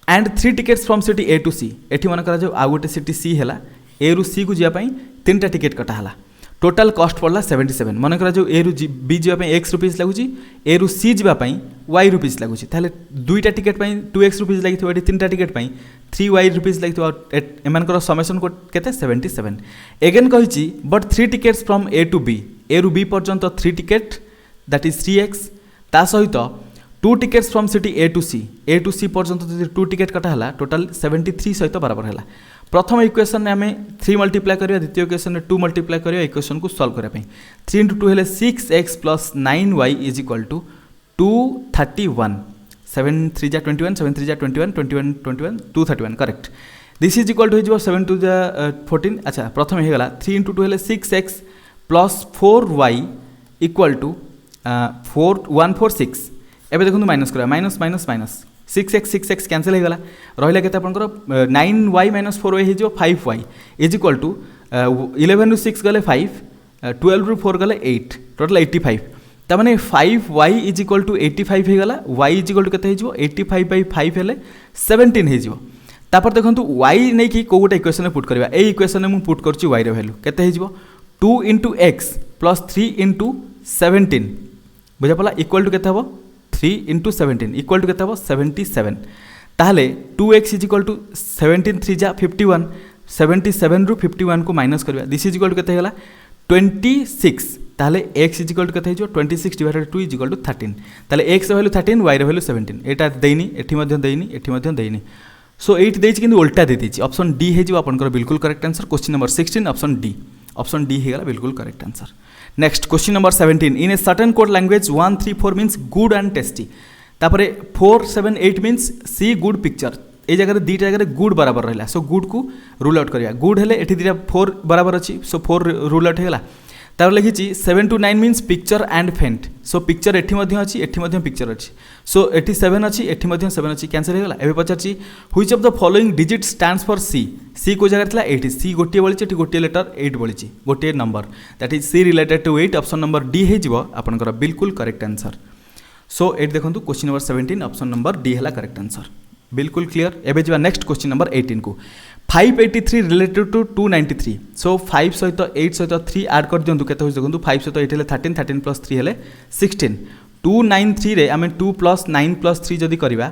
and 3 tickets from city A to C एठी मन करा जो आ गोटे सिटी सी हला ए रु सी को जिवा पई 3टा टिकेट कटा हला टोटल कॉस्ट पड़ला 77 मन करा जो ए रु बी जिवा पई x रुपीस लागुची ए रु सी जिवा पई y रुपीस लागुची ताले दुईटा टिकेट पई 2x रुपीस लागिथो एठी 3टा टिकेट पई 3y रुपीस लागिथो एमानकर समेशन को केते 77 एगेन कहिची but 3 tickets from A to B A रु बी पर्यंत 3 टिकेट दैट इज 3x ता सहित 2 tickets from city A to C पर्यंत जदि 2 टिकेट कटा हला टोटल 73 सहित बराबर हला प्रथम इक्वेशन में आम 3 मल्टीप्लाई करिया द्वितीय इक्वेशन में 2 मल्टीप्लाई करिया इक्वेशन को सॉल्व करने 3 × 2 हेले 6x + 9y = 231 7 3 जा 21 7 3 जा 21 21 21 231 correct this is equal to 7 2 जा 14 अच्छा प्रथम हे गला 3 × 2 हेले 6x + 4y = 146 एबे देखु माइनस करा minus minus minus 6x cancel हो गला रहिला केते आपनकर 9y - 4y हो 5y = 11 ରୁ 6 गले 5 12 ରୁ 4 गले 8 टोटल 85 ता माने 5y = 85 हो गला y = केते हो 85/5 हेले 17 हो जिवो तापर देखंतु y नै कि को गोटे इक्वेशन में पुट करबा ए इक्वेशन में मु पुट करछि y रे वैल्यू केते हो जिवो 2 × x + 3 × 17 बुझा पला इक्वल टू केते हबो 3 × 17 इक्वल टू केते हबो 77 ताहले 2x = 17 3 जा 51 77 ରୁ 51 को माइनस करबा दिस इज इक्वल टू केते हला 26 ताहले x = केते हो 26 / 2 = 13 ताहले x रो वैल्यू 13 y रो वैल्यू 17 एटा देइनी एठी मध्य देइनी एठी मध्य देइनी सो 8 देइछि किंतु उल्टा दे दिछि ऑप्शन डी हे जो आपनकर बिल्कुल correct answer question number 16 option D हे गला बिल्कुल correct answer next question number 17 in a certain code language 1 3 4 means good and tasty तापरे 4 7 8 मीन्स सी गुड पिक्चर ए जगह दीटा जगह गुड बराबर रहा सो गुड को रूल आउट करिया गुड हेले एठी दीटा 4 बराबर अछि सो 4 रूल आउट हेला तार लिखिछि 7 to 9 मीन्स पिक्चर एंड फेंट सो पिक्चर एठी मध्य अछि एठी मध्य पिक्चर अछि सो एठी 7 अछि एठी मध्य 7 अछि कैंसिल हेगला एबे पचाछि which of the following digit stands for see को जगह थला 8 सी गोटे बलिछि एठी गोटे लेटर 8 बलिछि गोटे number that is see related to 8 option number D हे जिवो आपनकर बिल्कुल करेक्ट आंसर सो एट देखंतु question number 17 option number D हला करेक्ट आंसर बिल्कुल क्लियर एबे जिवा नेक्स्ट क्वेश्चन नंबर 18 को 583 रिलेटेड टू 293 सो 5 सहित 8 सहित 3 ऐड कर दियंतु केते हो देखंतु 5 सहित 8 हेले 13 13 + 3 हेले 16 293 रे आमे 2 + 9 + 3 जदी करबा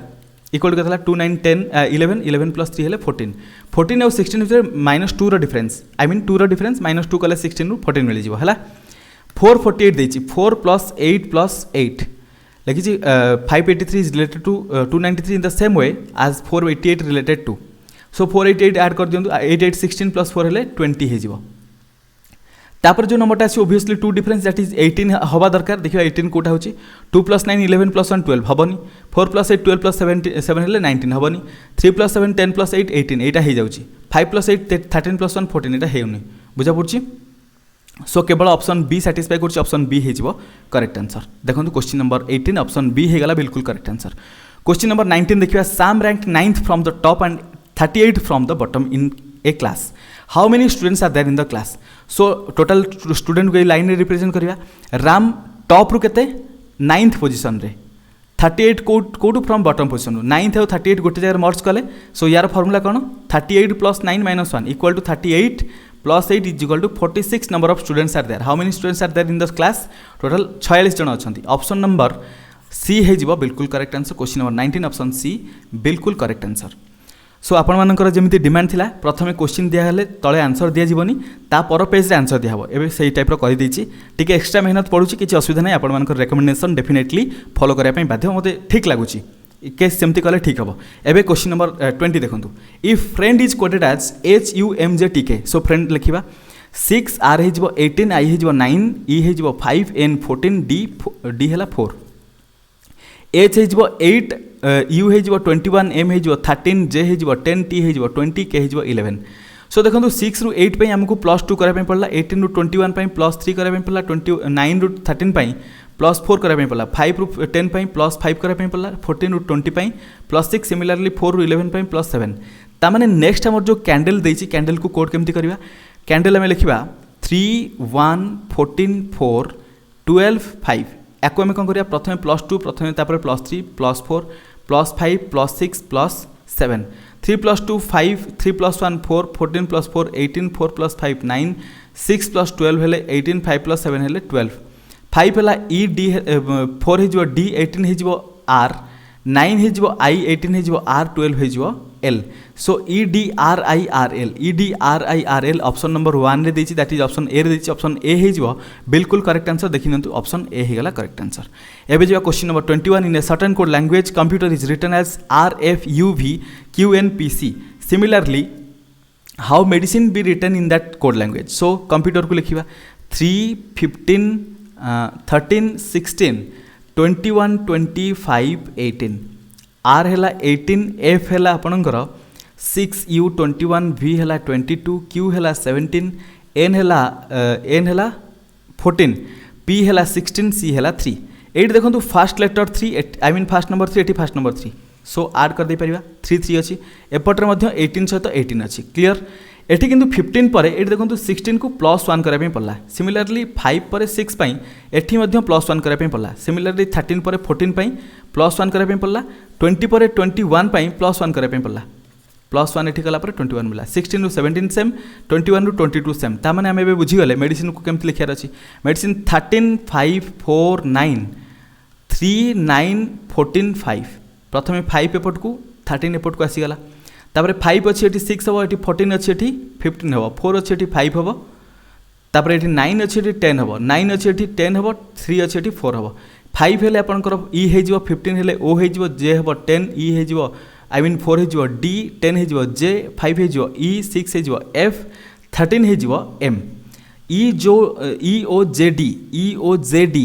इक्वल केतला 2 9 10 11 11 + 3 हेले 14 14 और 16 भितर -2 रो डिफरेंस आई मीन 2 रो डिफरेंस -2 कले 16 रु 14 मिल जिवो हला 448 देछि 4 + 8 + 8 लिखिछि 583 is related to 293 in the same way as 488 related to so 488 add कर दियंतु 88 16 + 4 हेले 20 हे जिवो तापर जो नंबरटा आसी ऑब्वियसली 2 डिफरेंस दैट इज 18 हवा दरकार देखिबा 18 कोटा होची 2 + 9 11 + 1 12 हबनी 4 + 8 12 + 7 हेले 19 हबनी 3 + 7 10 + 8 18 एटा हे जाउची 5 + 8 13 + 1 14 एटा हेउनी बुझा पड़ची सो केवल ऑप्शन बी सैटिस्फाई कर ऑप्शन बी हो करेक्ट आंसर देखो क्वेश्चन नंबर 18 ऑप्शन बी हो गला बिल्कुल करेक्ट आंसर क्वेश्चन नंबर 19 देखिए Sam rank 9th from the top and 38 from the bottom in a class how many students are there in the class so total student को line रे represent करिया Ram top रु केते 9th position रे 38 code from bottom position 9th और 38 गोटे जगह मर्ज कले सो यार फार्मूला कौन 38 + 9 - 1 equal to 38 + 8 is equal to 46 number of students are there how many students are there in the class total 46 जन अच्छा ऑप्शन नंबर सी हो बिल्कुल correct answer question number 19 option C बिल्कुल करेक्ट आंसर सो आपण मानकर जमी demand थिला प्रथमे क्वेश्चन दिया हेले तले आंसर दिया जीवनी ता पर पेज रे आंसर दिया हबो एबे सेही टाइप रो करि दैछि टिके एक्स्ट्रा मेहनत पडुछि किछि असुविधा नै आपण मानकर रेकमेंडेशन डेफिनेटली फॉलो करिया पई बाध्य मते ठीक लागुछि केस सेमती कले ठीक हम। एवं क्वेश्चन नंबर 20 देखो, if friend is coded as HUMJTK, so friend लिखा 6 R हो 18 I हो 9 E हो 5 N 14 D है 4 H हो 8 U हो 21 M हो 13 J हो 10 T हो 20 K हो 11। सो देखो 6 रू 8 पे आमको +2 कराया पड़ा, 18 रू 21 पे +3 कराया पड़ा, 9 रू 13 पे +4 कराया पड़ा, 5 रू 10 पे +5 कराया पड़ा, 14 रू 20 पे +6, सिमिलरली 4 रू 11 पे +7। तामाने नेक्स्ट आमर जो कैंडल देछि कैंडल को कोड केमती करबा, कैंडल आम लिखा 3 1 14 4 12 5। याको आम कौन करिया, प्रथमे +2 प्रथमे तापर +3 +4 +5 +6 +7, 3 + 2 5 3 + 1 4 14 + 4 18 4 + 5 9 6 + 12 हेले 18 5 + 7 हेले 12, 5 है ED 4 हो D 18 हो R 9 हो I 18 हो R 12 हो L। सो EDRIRL EDRIRL ऑप्शन नंबर 1 रे देछि, दैट इज ऑप्शन ए रे देछि, ऑप्शन ए हो बिल्कुल करेक्ट आंसर। देखि नंतु ऑप्शन ए हे गला करेक्ट आंसर। एबे जो question number 21, in a certain code language computer is written as RFUVQNPC, similarly how medicine be written in that code language. So computer को लिखिबा 3 15 13 16 21 25 18, R है 18 F है आपणकर 6 U 21 V है 22 Q है 17 N है 14 P है 16 C है 3। ये देखो first letter 3 I mean first number 3 ये फास्ट नंबर 3, सो आड कर दे परिबा 3 3 अच्छी एपटे 18 सहित 18 अच्छी क्लीयर। एठी किंतु 15 पर ये देखो 16 को +1 कराया पड़ा, सिमिलरली 5 पर 6 पाई एठी मध्य +1 कराया पड़ा, सिमिलरली 13 पर 14 पाई +1 कराया पड़ा, 20 पर 21 पाई +1 कराया पड़ा, +1 एठी कला पर 21 मिला, 16 रू 17 सेम 21 रू 22 सेम। ता माने आमे बुझीगले मेडिसिन को केमती लिखार अच्छी, मेडिसिन 13 5 4 9 3 9 14 5, प्रथमे 5 एपट को 13 एपट को आसीगला, तापर 5 अच्छी ये 6 हम, ये 14 अच्छी ये 15 हम, 4 अच्छी ये 5 हम, तापर ये 9 अच्छी ये 10 हम, 9 अच्छी ये 10 हम, 3 अच्छी ये 4 हम, 5 हेले आपनकर E हो 15 हेले O हो J हो 10 E हो आई मीन 4 हो D 10 हो J 5 हो E 6 हो F 13 हो M, E जो EOJD EOJD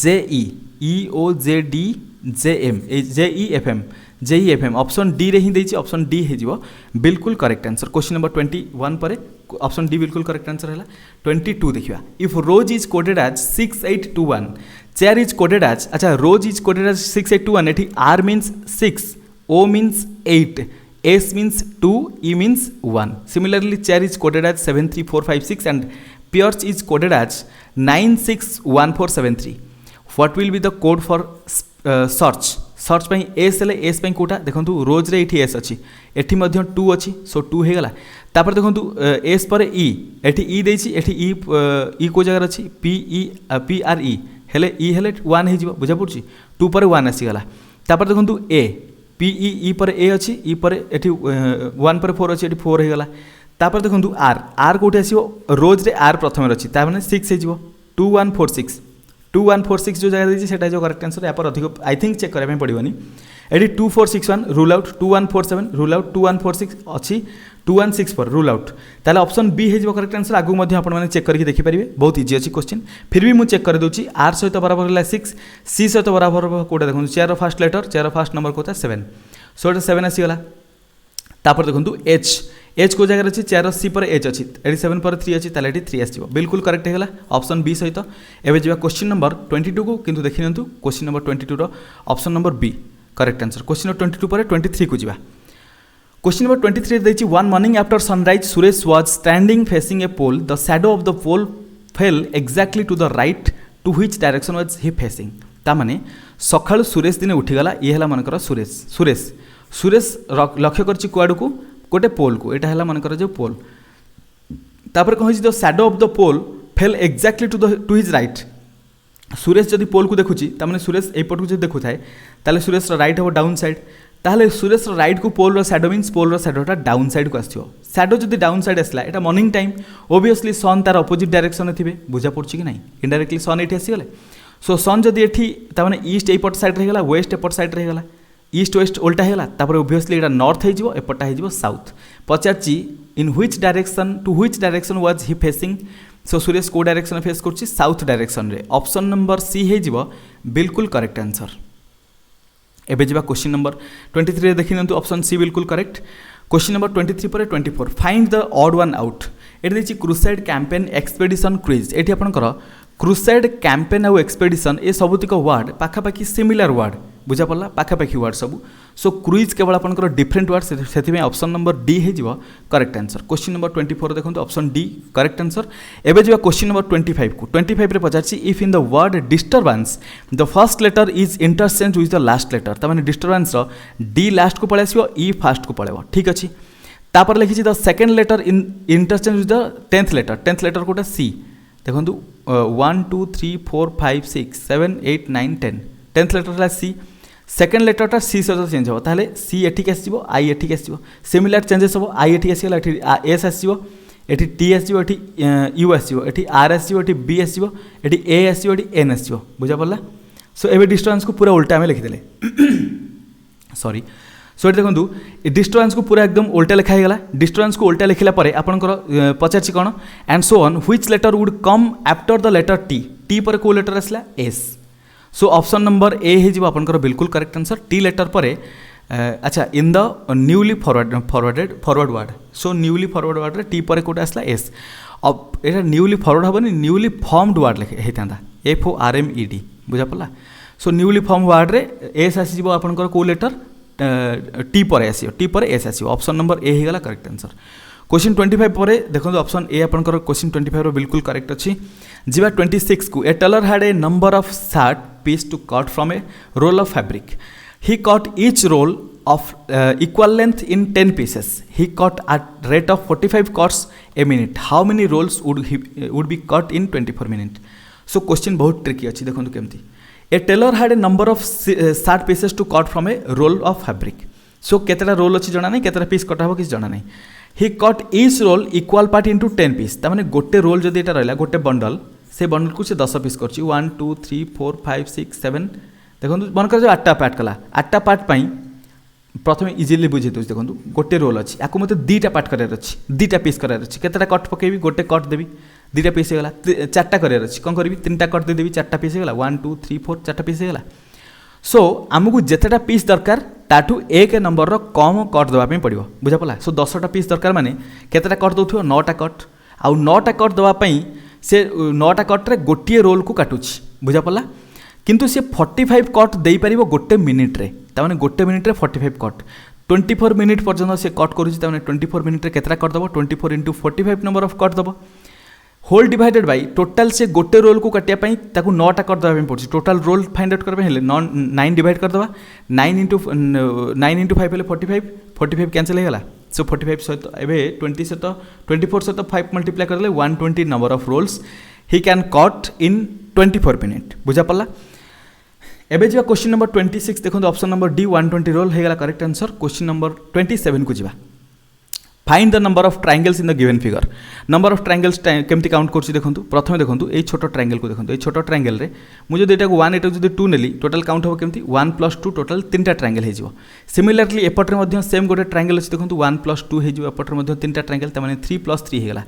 JE EOJD JM JEFM JEFM option D रे ही देछि, ऑप्शन डी हो बिल्कुल करेक्ट आंसर। क्वेश्चन नंबर 21 पर ऑप्शन डी बिल्कुल करेक्ट आंसर है। 22 देखिए, if rose is coded as 6821 chair is coded as, अच्छा रोज इज कोडेड एज 6821, एठी R means 6 O means 8 S means 2 E means 1, similarly chair is coded as 73456 and Pierce is coded as 961473. What will be the code for search? Search पर S हेले S पर कौटा देखो रोज रे ये S अच्छी eighty 2 अच्छी, सो 2 हो गला। तापर देखो एस पर ई एटी ई देछि, एटी ई को जगह अच्छी PRE हेले ई हेले 1 हो बुझा पड़ी, 2 पर 1 आसीगला। तापर देखो ए PE पर ए अच्छी, ई पर एटी 1 पर 4 अच्छी, एटी 4 हो गला। तापर देखो आर कौटे आसो रोज रे आर प्रथम अच्छी, तार 6 हो 2146 2146 जो जगह देती है जो करेक्ट आंसर। यहाँ पर अधिक आई थिंक चेक करने पड़ोनी, ये 2461 रूल आउट, 2147 रूल आउट, 2146 अच्छी 216 पर रूल आउट, ताले ऑप्शन बी हो करेक्ट आंसर। आगू आपने चेक करके देखिपारे, बहुत इजी अच्छी क्वेश्चन, फिर भी मुझे चेक कर दूसरी। आर सहित बराबर है 6, सी सहित बराबर कौटा देखो chair first letter, chair first number कौन 7, सो 7 आसीगला। तापर देखो एच को जगह अच्छी चेयर सी पर एच अच्छी, ये 7 पर 3 अच्छी, ताले 3 आसो बिल्कुल करेक्ट होगा ऑप्शन बी सहित। एवं जा क्वेश्चन नंबर 22 को किंतु देखि नियंतु, क्वेश्चन नंबर 22 रो option number B correct answer. Question number 22 पर 23 को जावा। क्वेश्चन नंबर 23 देखिए, one morning after sunrise Suresh was standing facing a pole, the shadow of the pole fell exactly to the right, to which direction was he facing. तामाने सकाळु सुरेश दिने उठीगला, ये है मनकर सुरेश लक्ष्य करछि कुआडू को गोटे पोल को, यहाँ है मनकर जो पोल, तापर कौन the shadow of the pole fell exactly to his right. Suresh जदि पोल को देखुची तामाने सुरेश एपट को जो देखु थाए ताले सुरेश राइट हम डाउन साइड, ताहले सुरेश राइट को पोल शैडो मीन्स पोल शैडोटा डाउन साइड को आसो। शैडो जदि डाउन साइड आसला, यहाँ मॉर्निंग टाइम ओबियसली सन तार अपोजिट डायरेक्शन थे, बुझा पड़ी कि ना, इनडायरेक्टली सन ये आसीगले। सो सन जदि ये ईस्ट एपट साइड रहेगा, वेस्ट एपट साइड रहेगा, ईस्ट वेस्ट उल्टा होगा तापर ओबियसली यहाँ नॉर्थ हो एपटा हो साउथ पचार in which direction to which direction was he facing so Suresh को डायरेक्शन फेस कर साउथ डायरेक्शन रे ऑप्शन नंबर सी हो बिल्कुल करेक्ट आंसर। एबे जा क्वेश्चन नंबर 23 देखि नियंतु ऑप्शन सी बिल्कुल करेक्ट। क्वेश्चन नंबर 23 पर 24 find the odd one out eighty देखिए क्रुसेड कैंपेन एक्सपेडिशन क्रुइज एटी आपनकर क्रुसेड कैंपेन आउ एक्सपेडिशन ए सबुतिक वर्ड पाखापाखि सिमिलर वर्ड बुझा पड़ला पाखापाखि वर्ड सब सो क्रुइज केवल आपनकर डिफरेंट वर्ड से ऑप्शन नंबर डी हो करेक्ट आंसर। क्वेश्चन नंबर 24 देखो ऑप्शन डी करेक्ट आंसर। एबे जो क्वेश्चन नंबर 25 को 25 रे पचार if in the word disturbance the first letter is interchange with the last letter तमाने डिस्टर्बेंस डी लास्ट को पळे आसीबो ई फास्ट को पळेबो ठीक अछि। तापर लिखिछि the second letter in interchange with the 10th letter कोटा सी देखो 1 2 3 4 5 6 7 8 9 10 10th लेटर सी सेकेंड लेटरटा सी सहित चेंज हो ताले सी एठिक आसो आई एठिक आसो सिमिलर चेंजेस हम आई एठिक आसगला एस आसो एठी टी आसो एठी यू आसो एठी आर आसो एठी बी आसो एठी ए आसो एठी एन आसो बुझा पड़ला। सो एबे डिस्टेंस को पूरा उल्टा आम लिखिदेले सॉरी सो ये देखो डिस्टेंस को पूरा एकदम उल्टा लिखा गला डिस्टेंस को उल्टा लिखला परे आपनकर पचार कौन and so on which letter would come after the letter T T पर को लेटर आसला S so option number A हो आपनकर बिल्कुल करेक्ट आंसर टी लेटर पर अच्छा in the newly forward word so newly forward word रे T पर कोटा आसला एस अब ये न्यूली फॉरवर्ड हेनी न्यूली फॉर्मड वर्ड होता FORMED बुझा पड़ा। सो न्यूली फॉर्म वर्ड रे एस आसीज आपनकर को लेटर टी पर आसो टी पर एस आसो ऑप्शन नंबर ए होगा करेक्ट आंसर। क्वेश्चन 25 पर देखो ऑप्शन ए आपनकर क्वेश्चन 25 बिल्कुल करेक्ट अच्छी जीवा 26 को a tailor had a number of short piece to cut from a roll of fabric he cut each roll of equal length in 10 pieces he cut at rate of 45 cuts a minute how many rolls would be cut in 24 minutes। So question बहुत tricky अच्छी देखो केमती a tailor had a number of short pieces to cut from a roll of fabric so केतटा roll अच्छी जना नहीं केतटा piece कटा हो किसी जना नहीं he cut each roll equal part into 10 pieces तामाने गोटे रोल जदि एटा रहला गोटे बंडल से बंडल को से 10 पीस करछि 1 2 3 4 5 6 7 देखो मन कर 8टा पार्ट कला 8टा पार्ट पाई प्रथम इजिली बुझे दूँ देखो गोटे रोल अच्छी आपको मतलब 2टा पार्ट करार अच्छी 2टा पीस करार अच्छी केतटा कट पकेबी गोटे कट देवी 2टा पीस होगा 4टा करार अच्छी कौन करी 3टा कट देदेवी 4टा पीस होगा 1 2 3 4 4टा पीस होगा। सो आमको जितेटा पीस दरकार ताठू एक नंबर कम कट देवाई पड़ो बुझा पड़ा। सो 10टा पीस दरकार माने केतटा कट दौथ 9टा कट आउ 9टा कट देवाई से 9टा कट्रे गोटे रोल को काटुची बुझा पड़ा किंतु सी 45 कट दे पार गोटे मिनिट्रे ताने गोटे मिनिट्रे 45 कट 24 मिनिट पर्यटन से कट करुँच 24 मिनिट्रे केतटा कट दब 24 इंटू 45 नंबर ऑफ कट दब होल डिवाइडेड बाई टोटाल से गोटे रोल को काटापी 9टा कट देवाई पड़े टोटाल रोल फाइंड आउट करने 9 डिवाइड करदे 9 इंटू 5 हेल्ले 45 कैंसल होगा। सो 45 सहित एवं 20 सहित 24 सहित 5 मल्टीप्लाई करदे 120 number of rolls he can cut in 24 minute बुझा पड़ा। एबे जा क्वेश्चन नंबर 26 देखो ऑप्शन नंबर डी 120 रोल होगा करेक्ट आंसर। क्वेश्चन नंबर 27 को जीवा find the number of triangles in the given figure number of triangles केमती काउंट करछि देखो प्रथम देखो ये छोट ट्रायंगल को देखो ये छोट ट्रायंगल रे मुझे एटा को 1 एटा जो 2 नेली टोटल काउंट हो केमती 1 + 2 टोटल 3टा ट्रायंगल हे जिवो। सिमिलरली एपटरे मध्य सेम गोटे ट्रायंगल अछि देखो 1 + 2 हे जिवो एपटरे मध्य 3टा ट्रायंगल तमाने 3 + 3 हेगला।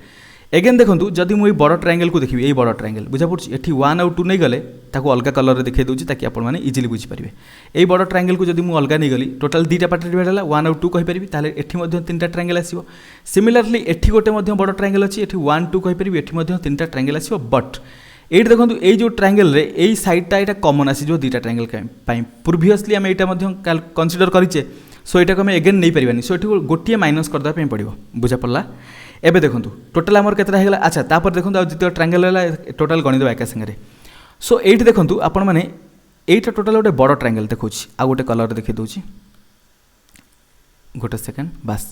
एगेन देखो जदि मुझे बड़ ट्रायंगल को देखिए ये बड़ ट्रायंगल बुझा पड़ी ये 1 और 2 नहीं गले ताको अलग कलर देखा दूसरी ताकि आपने इजिली बुझीपारे ये बड़ ट्रायंगल को जब मुझे अलग नहीं गली टोटाल 2टा पार्ट डिवाइड है 1 और 2 कहीपरि ताले एठी मध्य 3टा ट्रायंगल आसीबो। सिमिलरली एठी गोटे मध्य बड़ ट्रायंगल अच्छी एठी 1 2 कहीपरि एठी मध्य 3टा ट्रायंगल आसीबो बट ये देखो ये जो ट्रायंगल रे ये साइडटा यहाँ कमन आसीजो 2टा ट्रायंगल प्रिवियसली आम यहाँ कनसीडर करें सो यहाँ आम एगेन नहीं पार्बानी सो ये गोटे माइनस करदेवाई पड़ो बुझा पड़ा। एबे देखो टोटाल आमर केतटा हेगला अच्छा तापर देखो जिते ट्रायंगल है टोटाल गणिदेवा एका संगे। सो ये देखो आपण मैंने यहाँ टोटाल गोटे बड़ ट्रायंगल देखा आ गोटे कलर देखी दूसरी गोटे सेकेंड बास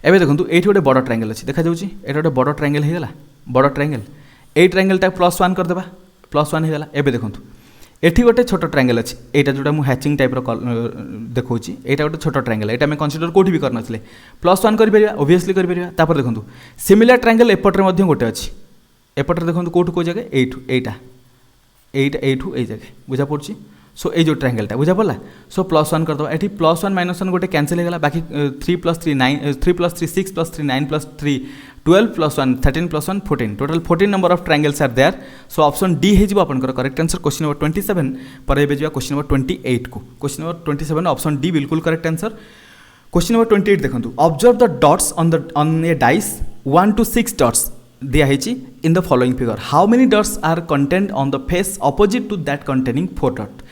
एबे देखो ये गोटे बड़ ट्रायंगल अच्छी देखा जाऊँगी ये गोटे बड़ ट्रायंगल होगा बड़ ट्रायंगल ये ट्रायंगलटा +1 करदेवा +1 होगा। एबे देखो एठी गोटे छोट ट्रायंगल अच्छी यहाँ जोटा मुझे हैचिंग टाइप देखा यहाँ गोटे छोट ट्रायंगल यहाँ कनसीडर कौटी भी करन +1 कर ओबियसली कर देखो सिमिलर ट्रायंगल एपट्रे गोटे अच्छी एपट्रे देखो कौटू कौ जगह एठू एटा एठू ए जगह बुझा पड़ी। सो ये जो ट्रायंगलटा बुझा पड़ा सो +1 करदे ये +1 -1 गोटे कैंसिल होगा बाकी 3 + 3 9 3 + 3 6 + 3 9 + 3 12 + 1 13 + 1 14 total 14 number of triangles are there so option D हो आपनकर करेक्ट आंसर क्वेश्चन नंबर 27 पर एबे जा क्वेश्चन नंबर 28 को क्वेश्चन नंबर 27 ऑप्शन डी बिल्कुल करेक्ट आंसर क्वेश्चन नंबर 28 देखंतु observe the dots on a dice 1 to 6 dots दिया है in the following figure how many dots are contained on the face opposite to that containing 4 dot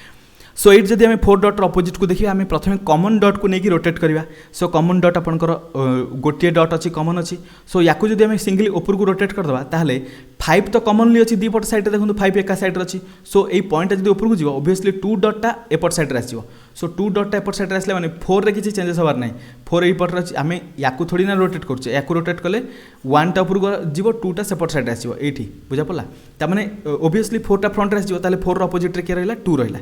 so ये जब आम 4 dot opposite को देखिए आम प्रथम कॉमन डॉट को लेकिन रोटेट करवा सो कॉमन डॉट आपंकर गोटे डॉट अच्छी कॉमन अच्छी सो या जब आम सिंगली ऊपर को रोटेट करदे ताहले 5 तो कॉमनली अच्छी दीपट साइड देखो 5 एका साइड अच्छी सो ये पॉइंट जब ऊपर को जीव ओबियसली 2 डॉटा एपट साइड आसो सो 2 डॉटा एपट साइड आसले मैंने 4 रे किसी चेंजेस हबार ना 4 यपटे अच्छी आम या थोड़ी ना रोटेट कर या रोटेट कले 1 टा ऊपर को जीव 2 टा सेपट साइड आसो ये बुझा पड़ा ताने ओबियसली 4 टा फ्रंट आसो 4 अपोजिट किए रहा 2 रहा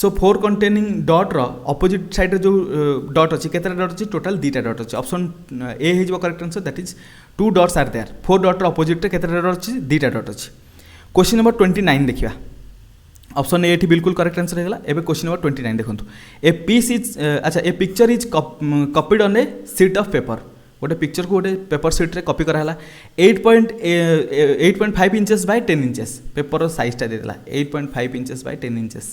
सो 4 कंटेनिंग डॉट रो अपोजिट साइड जो डॉट अच्छी केतटा डॉट अच्छी टोटल 2टा डॉट अच्छी ऑप्शन ए हो correct answer that is 2 dots are there 4 dot रो अपोजिट केतटा डॉट अच्छी 2टा डॉट अच्छी क्वेश्चन नंबर 29 देखिया ऑप्शन ए बिल्कुल करेक्ट आंसर होगा एबे क्वेश्चन नंबर 29 देखो ए पीस इज अच्छा a picture is copied on a sheet of paper गोटे पिक्चर को गोटे पेपर शीट रे कॉपी कराला 8.5 इंचेस बाय 10 इंचेस पेपर साइजटा देला 8.5 इंचेस बाय 10 इंचेस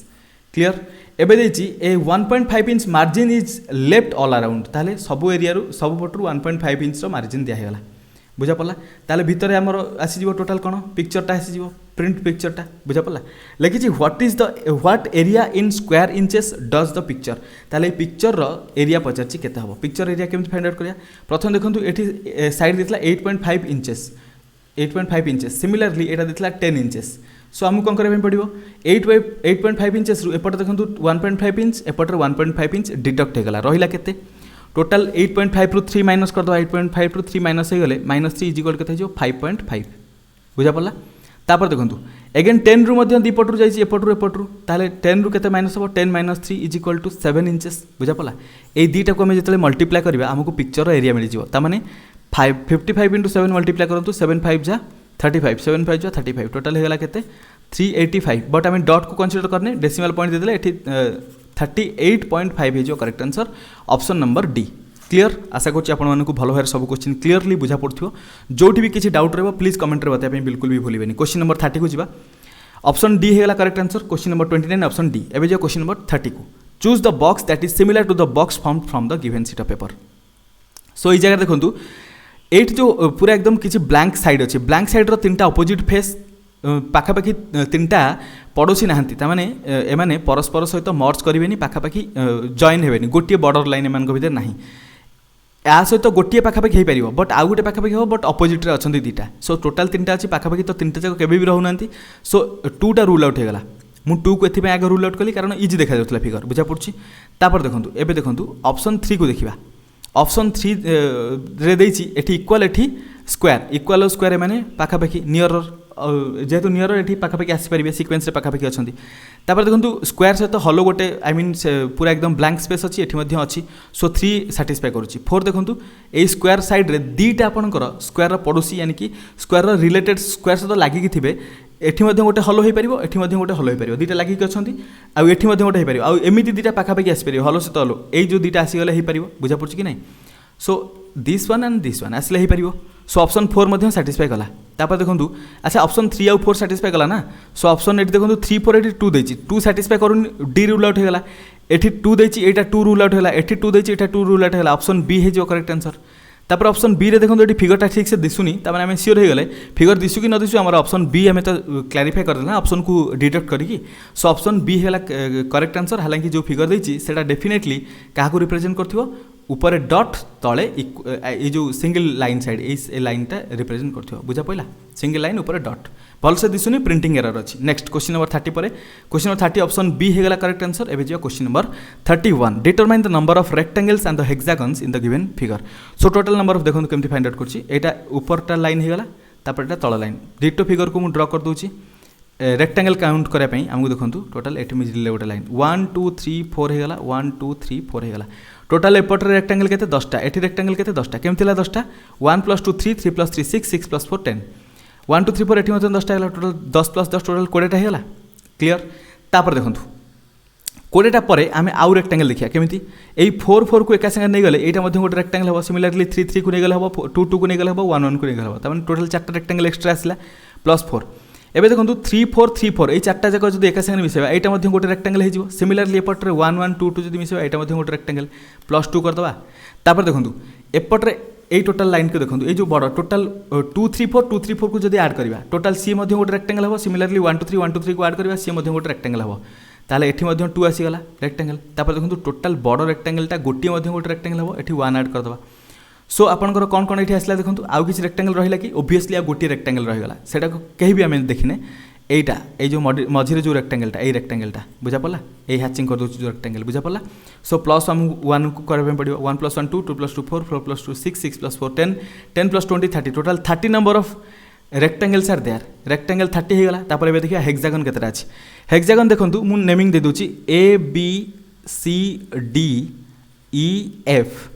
क्लियर एबे देछि a 1.5 inch margin is left all around ताले सब एरिया रू सब पटरू 1.5 इंच रो मार्जिन दिया हेगला बुझा पड़ा ताले भितर आमर आसीजिवो टोटल कौन पिक्चरटा आसीजिवो प्रिंट पिक्चरटा बुझा पड़ा लिखी what is the what area in square inches does the picture ताले पिक्चर रो एरिया पचारछि केते हबो पिक्चर एरिया केमति फाइंड आउट करिया प्रथम देखंतु एठी साइड देतला 8.5 इंचेस 8.5 इंचेस सिमिलरली एटा देतला 10 इंचेस सो आमको कौन करबे पड़िबो 8.5 इंचेस रु एपटे देखंतु 1.5 इंच एपटे 1.5 इंच डिडक्ट हेगला रहिला केते टोटल 8.5 रु 3 माइनस कर दो 8.5 रु 3 माइनस हो गले -3 इज इक्वल केते हो 5.5 बुझा पड़ला तापर देखंतु अगेन 10 रु मध्ये दीपट रु जाईची एपट रु ताले 10 रु केते माइनस हो 10 - 3 इज इक्वल टू 7 इंचेस बुझा पड़ला ए दीटा को हम जेतले मल्टीप्लाई करबा हमको पिक्चर रो एरिया मिल जिवो ता माने 55 * 7 मल्टीप्लाई करंतु 7 5 जा 35 7 5 जा 35 टोटल हेगला केते 385 बट आम डॉट को कंसीडर करने डेसिमल पॉइंट देदेले एठी 38.5 है जो correct answer option number D clear आशा करछि आपण मानकु भलो भार सब क्वेश्चन क्लियरली बुझा पड़थियो जोठी भी किछि डाउट रहबो प्लीज कमेंट रे बताय बिल्कुल भी भूलिबेनी क्वेश्चन नंबर 30 को जिबा ऑप्शन डी हेगला correct answer question number 29 option D एबे जो क्वेश्चन नंबर 30 को choose the box that is similar to the box formed from the given sheet of paper so ई जगह देखंतु एट जो पूरा एकदम किसी ब्लैंक साइड अच्छे ब्लैंक साइड रो 3टा अपोजिट फेस पाखापाखि 3टा पड़ोसी नहांती तामाने एमाने परस्पर सहित मर्ज करेनि पाखापाखि जॉइन हेबेनि गोटे बॉर्डर लाइन एमान भीतर नाही या सहित गोटे पाखापाखि हो पार बट आउ गोटे पाखापाखि हो but opposite ray अछंती 2टा so total 3टा अच्छी पाखापाखि तो 3टा जाक केबे भी रहउनांती सो 2टा रूल आउट हेगला मु 2 को एथि आगे रूल आउट कली कारण इजी देखा जाउतला फिगर बुझा पड़छि तापर देखंतु एबे देखंतु ऑप्शन 3 को देखिबा ऑप्शन 3 रे देछि एठी इक्वल एठी स्क्वायर स्क्वायर माने पाखापाखि नियर जेहेतु नियर एठी पाखापाखि आसी परिबे सीक्वेंस रे पाखापाखि अछंती तापर देखंतु स्क्वायर सहित हलो गोटे आई मीन पूरा एकदम ब्लैंक स्पेस अछि एठी मध्ये अछि सो 3 सैटिस्फाई करूछि 4 देखंतु ए स्क्वायर साइड रे दीटा आपनकर स्क्वायर रो पड़ोसी यानी कि स्क्वायर रो रिलेटेड स्क्वायर सहित लागि कि थिबे एठी मध्ये गोटे हलो होई परिबो एठी मध्ये गोटे हलो होई परिबो दीटा लागि कि अछंती आ एठी मध्ये गोटे होई परिबो आ एमिति दीटा पाखापाखि आसी परिबो हलो सहित हलो ए जो दीटा आसी गले होई परिबो बुझा पड़छि कि नै so this one and this one आसले हो पार सो ऑप्शन 4 मध्य साटिस्फाई कला तापर देखो अच्छा ऑप्शन 3 आउ 4 साटिस्फाई कला ना सो ऑप्शन एटी देखो 3 4 एटी 2 देछि 2 साटिस्फाई करूनी डी रूल आउट होगला एटी 2 देछि एटा 2 रूल आउट होगला एटी 2 देछि एटा 2 रूल आउट होगला ऑप्शन बी है जो करेक्ट आंसर तापर ऑप्शन बी रे देखो ये फिगरटा ठीक से दिसुनी तार आम सियोर हो गले फिगर दिशु कि न दिशु आम ऑप्शन बी आम तो क्लारीफाई करदेला ऑप्शन को डिडक्ट करी सो ऑप्शन बी है करेक्ट आंसर हालांकि जो फिगर देछि सेटा डेफिनेटली क्या रिप्रेजेंट करथिबो ऊपर डॉट तले ये जो सिंगल लाइन साइड ए लाइनटा रिप्रेजेंट करथिबो बुझा पइला सिंगल लाइन ऊपर डॉट भल से दिसुनी प्रिंटिंग एरर अच्छी नेक्स्ट क्वेश्चन नंबर 30 पर क्वेश्चन नंबर 30 ऑप्शन बी होगा करेक्ट आंसर एबे जो question number 31 determine the number of rectangles and the hexagons in the given figure so total number of देखो केमती फाइंड आउट करछि एटा ऊपरटा line होगा तापर एटा तळ लाइन डिटो फिगर को मु ड्रा कर दोछि रेक्टेंगल काउंट करा पई हमहु देखंतु टोटल एटी मिडिल गोटे लाइन 1 2 3 4 होगा 1 2 3 4 होगा टोटल एपट रेक्टेंगल केते 10टा एटी रेक्टेंगल केते 10टा केमतिला 10टा 1 + 2 3 3 + 3 6 6 + 4 10 1 2 3 4 एटी 10टा है टोटल 10 + 10 टोटल 20टा है क्लियर तापर देखंतु कोड़ेटा पर आम आउ रेक्टांगल देखिए केमी यही 4 4 को एका संगे नहीं गले यहाँ गोटे रेक्टांगल हम सिमिलारली 3 3 को नहीं गले हम 2 2 को नहीं गले हम 1 1 को नहीं गले हम तमें टोटाल 4टा रेक्टांगल एक्सट्रा आसला +4 एबे देखो 3 4 3 4 ये 4टा जाक जो एका संगे मिसेबा यहाँ गोटे रेक्टांगल हो सिमिलारली एपट्रे 1 1 2 2 जो मिसेबा यहाँ गोटे रेक्टांगल +2 करदे तापर देखो एपट्रे यही टोटाल लाइन को देखो ये जो बड़ टोटाल 2 3 4 2 3 4 को जब आड करवा टोटाल सी गोटे रेक्टांगल हम सिमिलारली 1 2 3 1 2 3 को आड करवा सी गोटे रेक्टांगल हम ताले एठी मध्य 2 आसीगला रेक्टांगल तापर देखो टोटाल बड़ रेक्टांगलटा गोटे गोटे रेक्टांगल हम एठी 1 ऐड करदे सो आपनकर कौन कौन ये आसला देखो आउ किसी रेक्टांगल रहा कि ओबियसली आ गोटे रेक्टांगल रहीगला सेटा कहीं भी आम देखने एटा ये जो मझे जो रेक्टांगलटा ये रेक्टांगलटा बुझा पड़ा ये हैचिंग कर दूसरी जो रेक्टांगल बुझा पड़ा सो प्लस आम 1 को करबे पड़ो 1 + 1 2 2 + 2 4 4 + 2 6 6 + 4 10 10 + 20 30 total 30 number of rectangles are there rectangle 30 हो गला तापर एबे देखिया हेक्सागन केतरा अछि हेक्सागन देखंतु मु नेमिंग दे दोची A B C D E F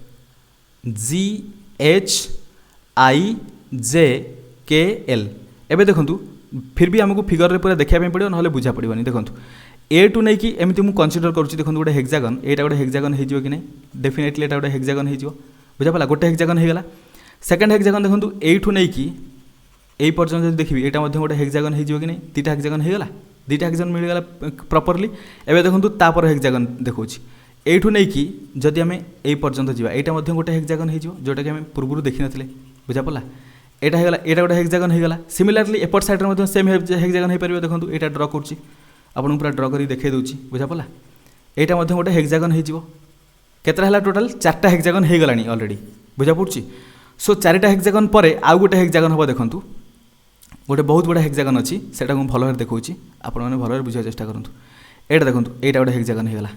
G H I J K L एबे देखंतु फिर भी हमको फिगर रे पूरा देखिया पड़ो ना बुझा पड़ोनी देखो ए टू नहीं कि एमती मुझे कनसीडर करुँच देखो गोटे हेक्सागन यहाँ गोटे हेक्सागन हो कि नहीं डेफिनेटली यहाँ गोटे हेक्सागन हो बुझा पड़ा गोटे हेक्सागन हो गला सेकेंड हेक्सागन देखो एठू नहीं कि यही पर्यटन जब देखिए यहाँ गोटे हेक्सागन हो कि नहीं दुटा हेक्सागन हो गला दुटा हेक्सागन मिलगला प्रॉपर्ली एवं देखो तापर हेक्सागन देखा एठू नहीं कि जदि आम यही पर्यटन जावा यहाँ गोटे हेक्सागन हो जोटा कि आम पूर्व देखी ना बुझा पड़ा एटा होगा यहाँ गोटे हेक्सागन हो गला सिमिलारली एपट साइड सेम हेक्सागन हो पार देखो यहाँ ड्र करुँची आपको पूरा ड्र कर देखे दूसरी बुझा पड़ा यहाँ गोटे हेक्सागन होता टोटाल 4टा हेक्सागन हो गला अलरेडी बुझा पड़ी सो 4टा हेक्सागन पर आउ गोटे हेक्सागन हम देखूँ गोटे बहुत बड़ा हेक्सागन अच्छी से भल भाव देखा आपण मैंने भल बुझा चेष्टा करूँ यहाँ देखो यहाँ गोटे हेक्सागन हो गला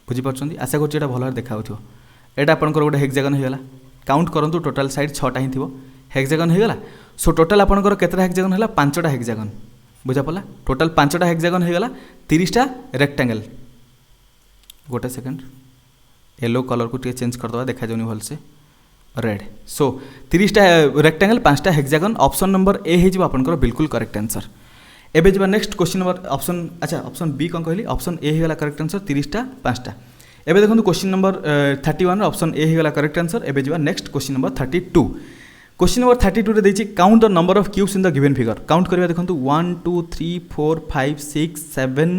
बुझीपार आशा कर भल भाव देखा यहाँ आपंकर गोटे हेक्सागन हो गला काउंट करूँ टोटाल साइड 6टा ही थी हेक्सागन हो गला सो टोटाल आपंकर केतटा हेक्सागन है 5टा हेक्सागन बुझा पड़ा टोटाल 5टा हेक्सागन हो गला 30टा रेक्टांगल गोटे सेकेंड येलो कलर को चेंज करदे देखा जाऊनी भलसे रेड सो 30टा रेक्टांगल 5टा हेक्सागन ऑप्शन नंबर ए हो आपंकर बिल्कुल करेक्ट आंसर एबे जब नेक्स्ट क्वेश्चन नंबर ऑप्शन अच्छा ऑप्शन बी कौन कहली ऑप्शन ए होगा करेक्ट आंसर 30टा 5टा एबे देखो क्वेश्चन नंबर 31 ऑप्शन ए होगा करेक्ट आंसर एबे जब next question number 32 question number 32 रे देछि count the number of cubes in the given figure count करिया देखो 1 2 3 4 5 6 7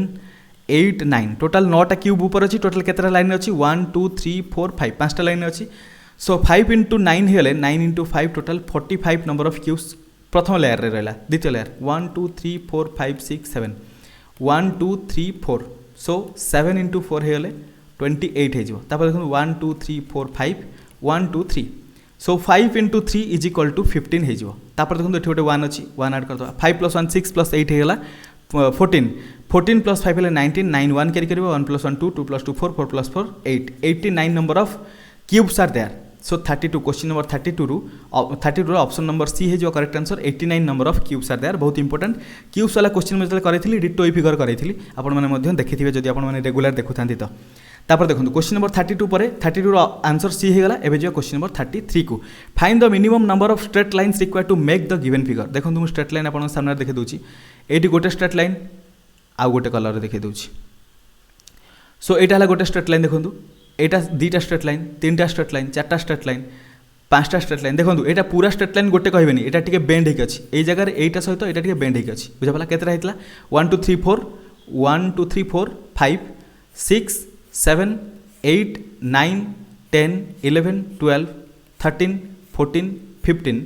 8 9 टोटाल 9टा क्यूब ऊपर अच्छी टोटाल केतरा लाइन अच्छी 1 2 3 4 5 5टा लाइन अच्छी सो 5 × 9 हेले 9 × 5 टोटाल 45 नंबर ऑफ क्यूब्स प्रथम लेयर रे रहला द्वितीय लेयर 1 2 3 4 5 6 7 1 2 3 4 सो 7 × 4 हेले 28 हो तापर देखो 1 2 3 4 5 1 2 3 सो 5 × 3 इज इक्वल टू 15 हो तापर देखो ये गोटे 1 अच्छी 1 ऐड करदे 5 + 1 6 + 8 होगा 14 14 + 5 है 19 9 1 कैरी कर 1 + 1 2 2 + 2 4 4 + 4 8 89 number of cubes are there so 32 question number 32 रो ऑप्शन नंबर सी है जो correct answer 89 number of cubes are there बहुत इंपोर्टेंट क्यूब्स वाला क्वेश्चन में करी डिटो फिगर करी आपण मैंने देखिए जब आप रेगुलर देखुता तो तापर देखो क्वेश्चन नंबर 32 पर 32 रो आंसर सी होगा एवं जो क्वेश्चन नंबर 33 को find the minimum number of straight lines required to make the given figure देखो मुझे स्ट्रेट लाइन आप सामने देखी दूसरी ये गोटे स्ट्रेट लाइन आउ गोटे कलर देखी दूसरी सो यहाँ है गोटे स्ट्रेट लाइन देखो यहाँ 2टा स्ट्रेट लाइन 3टा स्ट्रेट लाइन 4टा स्ट्रेट लाइन 5टा स्ट्रेट लाइन देखो यहाँ पूरा स्ट्रेट लाइन गोटे कहबेनी यहाँ टे बेंड होगी अच्छी यही जगह एटा सहित यहाँ टे बेंड होगी अच्छी बुझा पड़ा केतटा होता 1 2 3 4 1 2 3 4 5 6 7 8 9 10 11 12 13 14 15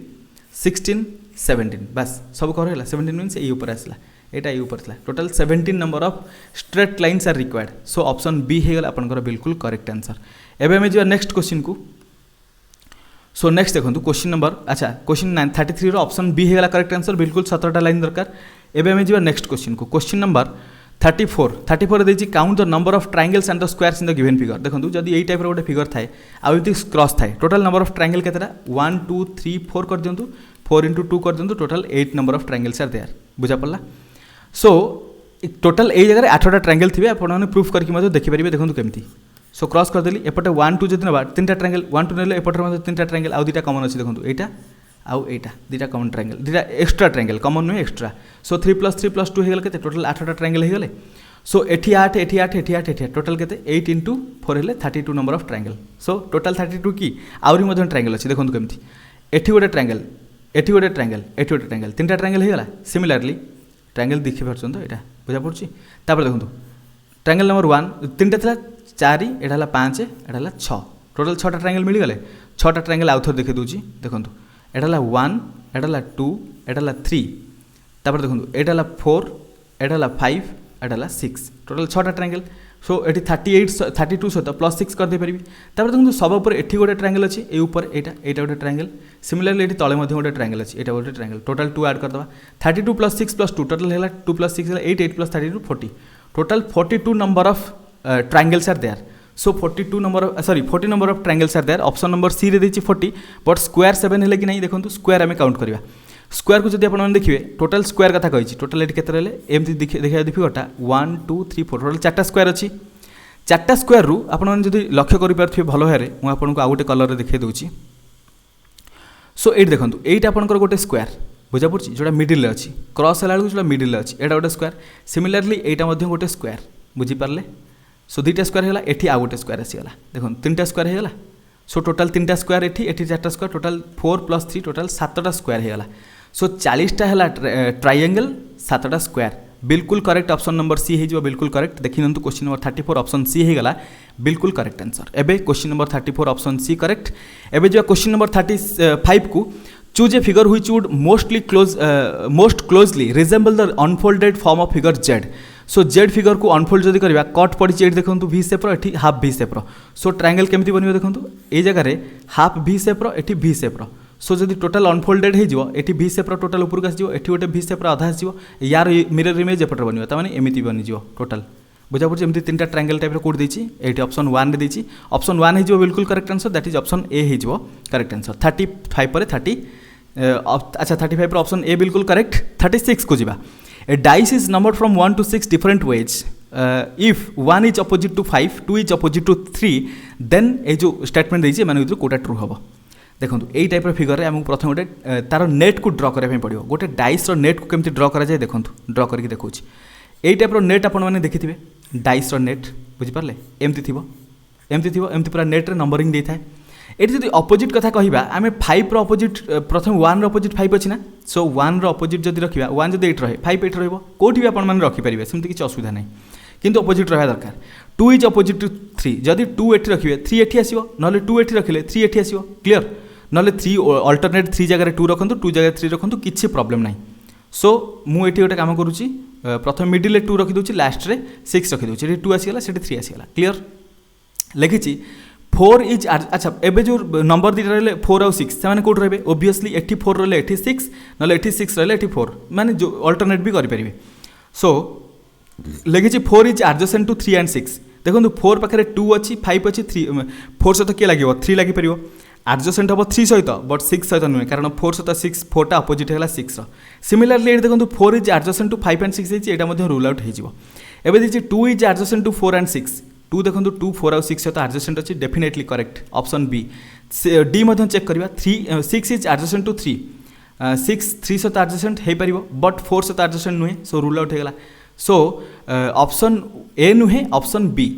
16 17 बस सब कह रहा 17 मीन्स ये ऊपर आसला यहाँ ये ऊपर था total 17 number of straight lines are required so option B होगा आपंकर बिल्कुल करेक्ट आंसर एवं आम जो नेक्स्ट क्वेश्चन को सो नेक्स्ट देखो क्वेश्चन नंबर अच्छा क्वेश्चन 33 रो ऑप्शन बी होगा करेक्ट आंसर बिल्कुल 17टा लाइन दरकार एवं आम जो नेक्स्ट क्वेश्चन को क्वेश्चन नंबर 34 देखिए count the number of triangles and the squares in the given figure देखो जब यही टाइप गोटे फिगर थाए आउती क्रॉस थाए टोटाल नंबर ऑफ ट्रायंगल केतटा 1 2 3 4 कर दिंतु 4 × 2 कर दिंतु total 8 number of triangles are there बुझा पड़ा सो टोटाल यही जगह 8टा ट्रायंगल थे आपने प्रूफ करके देखिपारे देखो केमती सो क्रॉस करदेली एपटे 1 2 जब ना 3टा ट्रायंगल 1 2 ना एपटे 3टा ट्रायंगल आउ 2टा कमन अच्छी देखो यहाँ आउ एटा 2टा कमन ट्रायंगल 2टा एक्स्ट्रा ट्रायंगल कमन नुहे एक्स्ट्रा सो 3 + 3 + 2 होगा के टोटाल 8टा ट्रायंगल हो गले सो एटी 8 एटी 8 एटी 8 एटी 8 टोटाल केते 8 इंटू 4 हेले 32 number of triangle. So total 32 की आउरी मध्य ट्रायंगल अच्छी देखो केमती एटी गोटे ट्रायंगल एटी गोटे ट्रायंगल एटी गोटे ट्रायंगल तीन ट्रायंगल हो गला। सिमिलारली ट्रायंगल देखि पारछन तो एटा बुझा पड़छि। तापर देखो ट्रायंगल नंबर 1 तीन टा 4 एटा हला 5 एटा हला 6 टोटाल 6 टा ट्रायंगल मिल गले। 6 टा ट्रायंगल आउथर देखि दोछि देखो एटा हला 1 एटा हला 2 एटा हला 3 तापर देखो एटा हला 4 एटा हला 5 एटा हला 6 टोटाल 6 टा ट्रायंगल। सो एटी 38 32 सहित प्लस 6 कर दे परिबी। तापर देखो सब ऊपर एठी गोटे ट्रायंगल अछि ए ऊपर एटा एटा गोटे ट्रायंगल। सिमिलरली एठी तळे मध्ये गोटे ट्रायंगल अछि एटा गोटे ट्रायंगल टोटाल 2 ऐड कर दबा 32 प्लस 6 प्लस 2 टोटाल हैला 2 प्लस 6 हैला 8 8 plus 32 40 total 42 number of triangles are there. So 42 number of 40 number of triangles are there. Option number C रे देछि 40 but square 7 हेले कि नहीं देखंतु square हमें काउंट करिया। स्क्वायर को जदि आपण माने देखिबे टोटल स्क्वायर कथा कहिछि टोटल एटी केते रहले एमति देखिया दिफिगटा 1 2 3 4 टोटल 4टा स्क्वायर अछि। 4टा स्क्वायर रु आपण माने जदि लक्ष्य करि परथिबे भलो हेरे मु आपण को आ गोटे कलर रे देखै दोछि। सो एट देखंतु एट आपनकर गोटे स्क्वायर बुझा पड़छि जोटा मिडिल रे अछि क्रॉस हला जोटा मिडिल रे अछि एटा गोटे स्क्वायर। सिमिलरली एटा मध्ये गोटे स्क्वायर बुझी पारले। सो दुईटा स्क्वायर है एटी आ गोटे स्क्वायर आसीगला देखो तीनटा स्क्वायर है। सो टोटाल तीनटा स्क्वायर एटी एटी 4टा स्क्वायर टोटाल 4 प्लस 3 टोटाल 7टा स्क्वायर है। सो 40टा है ट्रायंगल 7टा स्क्वायर बिल्कुल करेक्ट। ऑप्शन नंबर सी हो बिल्कुल करेक्ट। देखि नंतु क्वेश्चन नंबर 34 ऑप्शन सी हो गला बिल्कुल करेक्ट आंसर। एबे question number 34 option C correct. एबे जो क्वेश्चन नंबर 35 को choose a figure which would most closely resemble the unfolded form of figure Z. So Z figure को अनफोल्ड जदि करबा कट पड़ी एट देखो वी सेप रो एठी हाफ वी सेप रो। सो ट्रायंगल केमती बनियो देखो ए जगह रे हाफ वी सेप रो एठी वी सेप रो। सो जदि टोटल अनफोल्डेड हो जिवो एठी वी सेप रो टोटल ऊपर का जिवो एठी गोटे वी सेप रो आधा आसीबो यार मिरर इमेज एपटर बनियो त माने एमिति बनि जिवो टोटल बुझा पड़छ। एमती तीनटा ट्रायंगल टाइप रो कोड देछि एठी ऑप्शन 1 रे देछि ऑप्शन 1 हो जिवो बिल्कुल correct answer that is option A हो जिवो करेक्ट आंसर। 35 पर 30 अच्छा 35 रो ऑप्शन ए बिल्कुल करेक्ट। 36 को जिबा A dice is numbered from 1 to 6 different ways. If 1 is opposite to 5, 2 is opposite to 3, then ए जो स्टेटमेंट देइछे माने उधर कोटा ट्रू हबो। देखंतु एई टाइप रो फिगर रे हमहु प्रथम गोटे तार नेट को ड्रा करबे पड़ियो। गोटे डाइस रो नेट को केमति ड्रा करा जाय देखंतु ड्रा करके देखौछि। एई टाइप रो नेट आपण माने देखिथिबे डाइस रो नेट बुझि पारले एमति थिबो एमति पूरा नेट रे नंबरिंग देइ थाए। एटी जदि अपोजिट कथा कहिबा आमे 5 रो अपोजिट प्रथम 1 रो अपोजिट 5 अछि ना। सो 1 रो अपोजिट जदि रखिबा 1 जदि 8 रहे 5 8 रहइबो कोठी भी आपण माने रखि परिबे सेमति किछ असुविधा नै किंतु अपोजिट रहबा दरकार। 2 इज अपोजिट टू 3 जदि 2 एठी रखिबे 3 एठी आसीबो नले 2 एठी रखिले 3 एठी आसीबो क्लियर नले 3 अल्टरनेट 3 जगह रे 2 रखंतु 2 जगह 3 रखंतु किछि प्रॉब्लम नै। सो मु एठी गोटे काम करूची प्रथम मिडिल रे 2 रखि दोची लास्ट रे 6 रखि दोची एठी 2 आसीगला सेठी 3 आसीगला क्लियर लिखिची 4 इज अच्छा एबे जो नंबर दी रहले 4 और 6 से माने कोड रहबे ऑब्वियसली 84 रहले 86 नले 86 रहले 84 माने जो अल्टरनेट भी करि परिबे। सो लेखिछि 4 इज एडजेसेंट टू 3 एंड 6 देखंतु 4 पाखरे 2 अछि 5 अछि 3 4 सहित के लागिवो 3 लागि परिबो एडजेसेंट हबो 3 सहित बट 6 सहित नुहे कारण 4 सहित 6 4 टा अपोजिट हैला 6 रो। सिमिलरली एट देखंतु 4 इज एडजेसेंट टू 5 एंड 6 एछि एटा मध्ये रूल आउट हे जिवो। एबे दिछि 2 इज एडजेसेंट टू 4 एंड 6 2 देखो 2 4 और 6 सहित एडजेसेंट अच्छी definitely correct option B. D मध्य चेक करवा 3 6 इज एडजेसेंट टू 3 6 3 सहित एडजेसेंट हो पार बट 4 सहित एडजेसेंट नुहे सो रूल आउट होगा। सो ऑप्शन ए नुहे ऑप्शन बी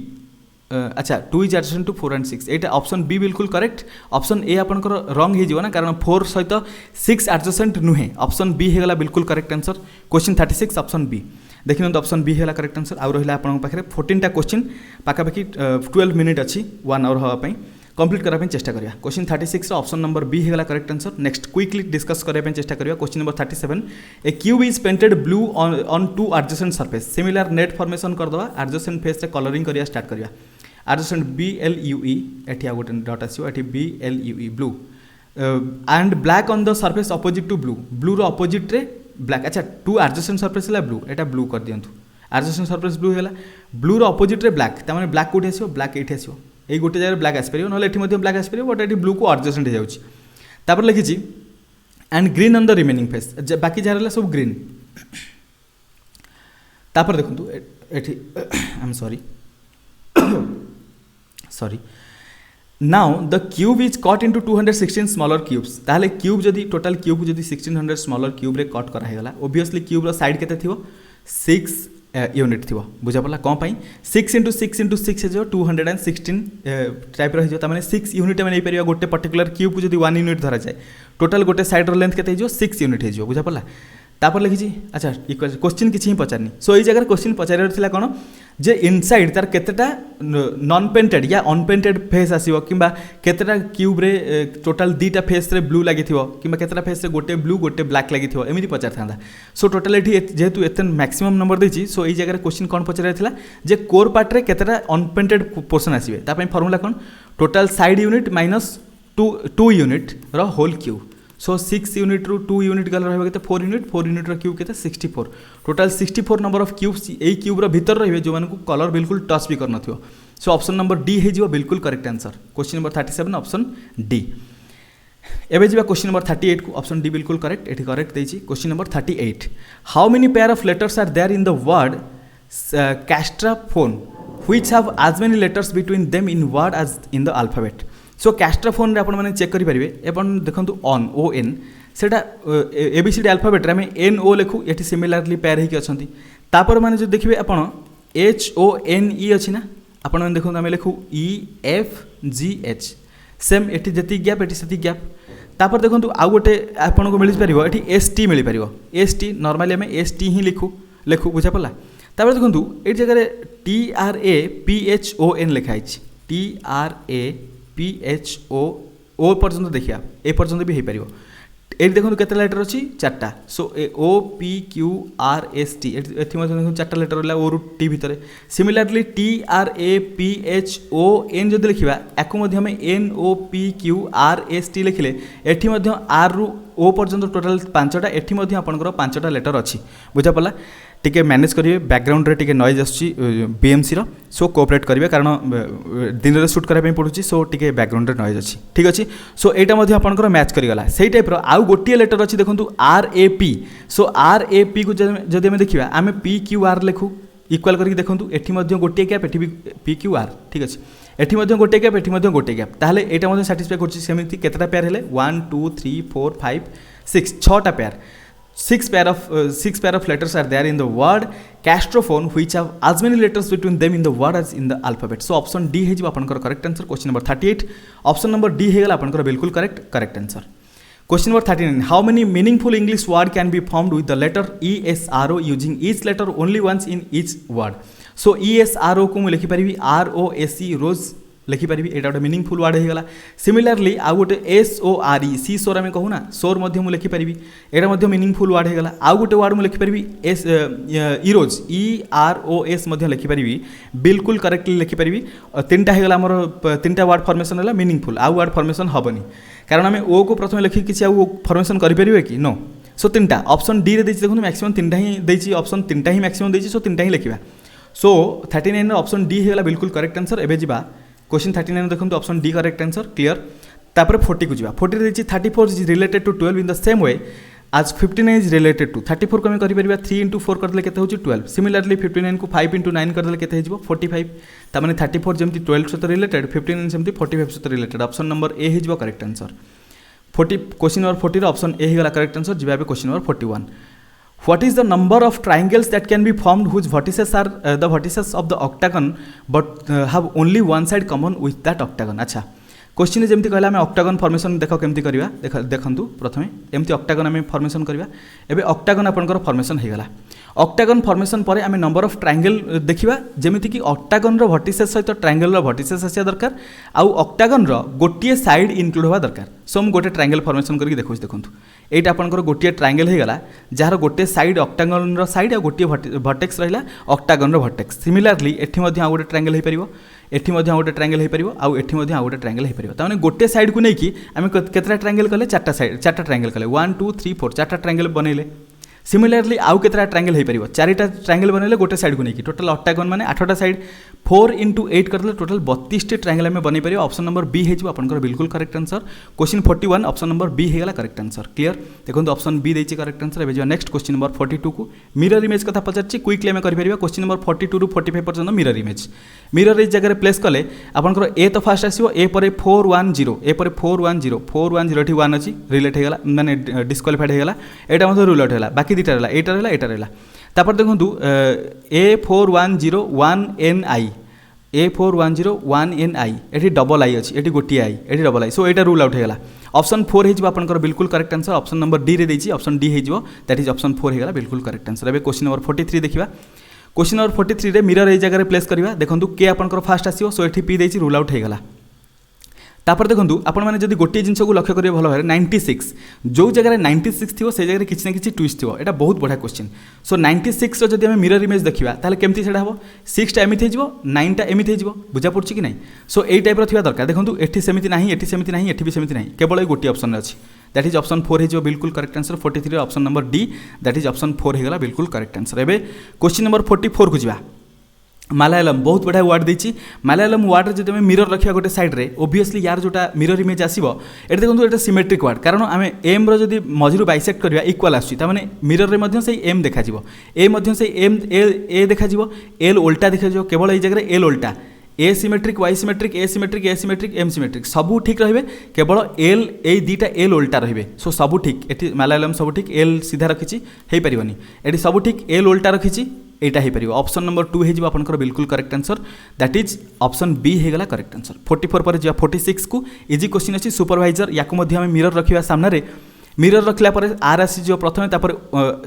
अच्छा 2 is adjacent to 4 and 6 Etah option B बिल्कुल करेक्ट। ऑप्शन ए आपनकर रंग हो ना कारण 4 सहित 6 एडजेसेंट नुहे ऑप्शन बी होगा बिल्कुल correct answer. Question 36 option B देखिए ऑप्शन बी है करेक्ट आंसर। आउ रहा आपन पाखे 14टा क्वेश्चन पाखापाखि 12 मिनिट अच्छी 1 आवर हाँपाई कंप्लीट करने चेष्टा करिया। क्वेश्चन 36 ऑप्शन नंबर बी है correct answer. Next quickly discuss करने चेष्टा करिया। Question number 37 a cube is painted blue on 2 adjacent surface similar net formation करदवा एडजेसेंट फेस रे कलरिंग करिया स्टार्ट करिया। एडजेसेंट BLUE एठी आ गोटे डॉट आसीबो एठी BLUE blue and black on the surface opposite to blue blue रो अपोजिट रे ब्लैक अच्छा 2 एडजेसेंट सरफेस है ब्लू एटा ब्लू कर दियंतु एडजेसेंट सरफेस ब्लू है ब्लू रो अपोजिट रे ब्लैक त माने ब्लैक कोठी आसीबो ब्लैक एठी आसीबो एई गोटे जगह ब्लैक आसी परियो नले एठी मध्ये ब्लैक आसी परियो बट एठी ब्लू को एडजेसेंट हो जाउची। तापर लिखिची and green on the remaining face बाकी जहर सब ग्रीन। तापर देखंतु एठी I am sorry now the cube is cut into 216 smaller cubes ताहले क्यूब जदि टोटल क्यूब जदि 1600 स्मॉलर क्यूब रे कट करा हेगला ऑब्वियसली क्यूब रो साइड केते थिवो 6 यूनिट थी बुझा पड़ा कौन पाई 6 इंटू 6 इंटू 6 हो 216 टाइप रही है 6 यूनिट आम नहीं गोटे पर्टिकुलर क्यूब को जब 1 यूनिट धरा जाए टोटाल गोटे साइड्र लेंथ के 6 यूनिट हो बुझा पड़ा तापर लिखी अच्छा क्वेश्चन किसी ही पचारनी सो ये जगह क्वेश्चन पचार कौन जे इनसाइड तार केतेटा नॉन पेंटेड या अनपेंटेड फेस आसीबो किंबा केतेटा क्यूब रे टोटल दीटा फेस रे ब्लू लागि थिबो किंबा केतेटा फेस रे गोटे ब्लू गोटे ब्लैक लागि थिबो एमिति पचार थांदा सो टोटल एठी जेहेतु एते मैक्सिमम नंबर देछि सो एई जगह क्वेश्चन कोन पचार थिला जे कोर पार्ट रे केतेटा अनपेंटेड पोर्शन आसीबे ता पई फार्मूला कोन total side unit minus 2 unit रो होल क्यूब सो 6 यूनिट रु 2 यूनिट गल रहिबो केते 4 यूनिट रो क्यूब केते 64 टोटल 64 नंबर ऑफ क्यूब्स एई क्यूब रो भीतर रहिबे जो मानको कलर बिल्कुल टच भी करन थियो सो ऑप्शन नंबर डी हे जिवो बिल्कुल correct answer question number 37 option D एबे जिबा क्वेश्चन नंबर 38 को ऑप्शन डी बिल्कुल करेक्ट एठी करेक्ट देछि question number 38 how many pair of letters are there in the word castraphone which have as many letters between them in word as in the alphabet so castraphone रे आपण check करि परिबे एपन देखंतु on O N सेटा ABCD alphabet रे हम N O लिखु एठी सिमिलरली पेयर हेकि अछंती तापर माने जो देखिबे आपण एच ओ एन ई अछि ना आपण माने देखंतु हम लिखु ई एफ जी एच सेम एठी जति गैप एठी सति गैप तापर देखंतु आ गोटे आपण को मिलि परिबो एठी एस टी मिलि परिबो एस टी नॉर्मली हम एस टी ही लिखु बुझा पड़ला तापर देखंतु ए जगह T R A P H O N लिखा अछि T R A P H O पर्यंत देखिया ए पर्यंत भी हो पार ये देखो केते लेटर अच्छी 4टा so O P Q R S T ये 4टा लेटर रहा ओ रु टी भितर similarly T R A P H O N जब लिखा या आम N O P Q R S T लिखिले एटी आर रु ओ पर्यंत टोटाल 5टा एटी आपंकर 5टा लेटर अच्छी बुझा पड़ा टिके मैनेज करेंगे बैकग्राउंड रे टिके नॉइज आसुची बीएमसी रो सो कोऑपरेट करेंगे कारण दिन रे शूट करबा पड़ुची सो टिके बैकग्राउंड रे नॉइज अच्छी ठीक अच्छी सो एटा मध्ये आपनकर मैच करिगला सेही टाइप रो आउ गोटिए लेटर अच्छी देखंतु R A P so R A P को जदि हम देखिबा आमे पी क्यू आर लिखु इक्वल करके देखंतु एठी मध्ये गोटिए गैप एठी भी पी क्यू आर ठीक अच्छे एठी मध्ये गोटे गैप एठी मध्ये गोटे गैप ताहले एटा मध्ये सैटिस्फाई करछि सेमिति केतेटा पेयर हेले 1 2 3 4 5 6 6टा pair 6 pair of letters are there in the word castrophone which have as many letters between them in the word as in the alphabet so option D है जो आपनकर correct answer question number 38 option number D है गला आपनकर बिल्कुल correct answer question number 39 how many meaningful English word can be formed with the letter ESRO using each letter only once in each word so ESRO को मैं लिखि परिबी ROSE rose लिखिपारि एटा गोटे meaningful word होगा similarly आउ गोटे SORE सी सोर आम कहूना सोर मुझे लिखिपारि एटा मीनिंगफुल वर्ड होगा आउ गोटे वर्ड मुझे लिखिपारि इरोज EROS लिखिपारि बिल्कुल करेक्टली लिखिपारि 3टा होगा आमर 3टा वर्ड फॉर्मेशन है मीनिंगफुल आउ वर्ड फॉर्मेशन हेनी कारण आम ओ को प्रथम लिखिक किसी आउ फॉर्मेशन करें कि नो सो 3टा ऑप्शन डी रे देखो मैक्सिमम 3टा ही देती ऑप्शन 3टा ही मैक्सिमम देती सो 3टा ही लिखा सो 39 ऑप्शन डी होगा बिल्कुल करेक्ट आंसर एबे जिबा क्वेश्चन 39 देखो option D correct answer clear तापर 40 को जावा 40 रे 34 is related to 12 in the same way as 59 is related to 34 को हम करि परिबा 3 into 4 करदले केते होची 12 सिमिलरली 59 को 5 into 9 करदले केते हेजिबो 45 ता माने 34 जेमति 12 सहित रिलेटेड 59 जेमति 45 सहित रिलेटेड ऑप्शन नंबर ए हेजिबो करेक्ट आंसर 40 क्वेश्चन नंबर 40 रो ऑप्शन ए हेगला करेक्ट आंसर जिबा बे question number 41 What is the number of triangles that can be formed whose vertices are the vertices of the octagon but have only one side common with that octagon? अच्छा question जमती कहला आम octagon formation देख केमती करवा देखंतु प्रथमे एमती ऑक्टागन आम फॉर्मेशन करवा एबे ऑक्टागन आपनकर फॉर्मेशन हेगला ऑक्टागन फॉर्मेशन पर आम नंबर ऑफ ट्रायंगल देखिबा जेमिति कि ऑक्टागन रो वर्टिसेस सहित ट्रायंगल रो वर्टिसेस आसिया दरकार आउ ऑक्टागन रो गोटिए साइड इंक्लूड होवा दरकार सो हम गोटे ट्रायंगल फॉर्मेशन करके देखौ देखंतु एटा आपनकर गोटिए ट्रायंगल हेगला जार गोटे साइड ऑक्टागन रो साइड आ गोटिए वर्टेक्स रहिला ऑक्टागन रो वर्टेक्स सिमिलरली एठी मध्ये आ गोटे ट्रायंगल हे परिबो एठी मध्ये आ गोटे ट्रायंगल हे परिबो आउ एठी मध्ये आ गोटे ट्रायंगल हे परिबो ताने गोटे साइड को नै कि आमे केतरा ट्रायंगल कले चारटा साइड चारटा ट्रायंगल कले 1 2 3 4 चारटा ट्रायंगल बनेले सिमिलरली आउ केतरा ट्रायंगल हे परिबो चारिटा ट्रायंगल बनेले गोटे साइड को नै कि टोटल ऑक्टागन माने 8टा साइड 4 into 8 करले टोटल 32 टी ट्रायंगल में बनै परिबो ऑप्शन नंबर बी हे जिवो आपनकर बिल्कुल correct answer question 41 option number B हे गला करेक्ट आंसर क्लियर देखंतु ऑप्शन बी देछि करेक्ट आंसर एबे जो नेक्स्ट क्वेश्चन नंबर 42 को मिरर इमेज कथा पचारछि क्विकली हम करि परिबा क्वेश्चन नंबर 42 रु 45 पर्यंत मिरर इज जगह प्लेस कले आपनकर ए तो फास्ट आसीबो ए परे 410 ए परे 410 एठी 1 अछि रिलेट हे गला माने डिस्क्वालिफाइड हे गला एटा मध्ये रूल आउट हेला बाकी दिटा रहला एटा रहला तापर देखो A4101NI A4101NI ये डबल आई अच्छी ये गोटे आई ये डबल आई सो यहाँ रूल आउट होगा ऑप्शन 4 हो बिल्कुल correct answer option number D रे देछि ऑप्शन डी हो दैट इज ऑप्शन 4 होगा बिल्कुल करेक्ट आंसर एबे क्वेश्चन नंबर 43 देखिबा क्वेश्चन नंबर 43 रे मिरर ए जगह प्लेस करवा देखो के आपंकर फास्ट आसो सो ये पी देछि रूल आउट होगा तापर देखो आपण मैंने जब गोटे जिनस को लक्ष्य करेंगे भल भाव 96 जो जगह 96 थी से जगह किसी ना कि ट्विस्ट थी यहाँ बहुत बढ़िया क्वेश्चन सो 96 जब आम मिरर इमेज देखा ताले केमती से हम 6 टा एमती हो 9 टा एमती हो बुझा पड़ी कि नहीं सो यही टाइप थी दरकार देखो ये सेमती ना ये सेमती ना ये भी सेमती ना केवल गोटे ऑप्शन अच्छी दैट इज ऑप्शन 4 हो बिल्कुल correct answer 43 option number D that is option 4 होगा बिल्कुल करेक्ट आंसर एवं क्वेश्चन नंबर 44 को जा मालायालम बहुत बढ़िया वार्ड देती मालायालम वार्ड रे जब मिरर रखा गोटे साइड रे ओब्वियसली यार जोटा मिरर इमेज आसो ये देखो ये सिमेट्रिक वार्ड कारण आम एम रो मझिरू बाइसेक्ट करवा इक्वाल आसने मिरर में से एम देखा ए से एम ए देखा एल उल्टा देखा केवल ये जगह एल उल्टा ए सिमेट्रिक वाई सिमेट्रिक ए सिमेट्रिक ए सिमेट्रिक एम सिमेट्रिक सबू ठीक रहिबे केवल एल ए दीटा एल उल्टा रहिबे सो सबू ठीक एटी मालायालम सबू ठीक एल सीधा रखिछि हेई परिबनी एटी सबू ठीक एल उल्टा रखिछि एटा हेई परिबो ऑप्शन नंबर 2 हे जिवो आपनकर बिल्कुल correct answer that is option B हे गला करेक्ट आंसर 44 पर जिवा 46 को इजी क्वेश्चन अछि सुपरवाइजर याकु मध्ये हम मिरर रखिबा सामने रे मिरर रखला पर आर आसी जो प्रथमे तापर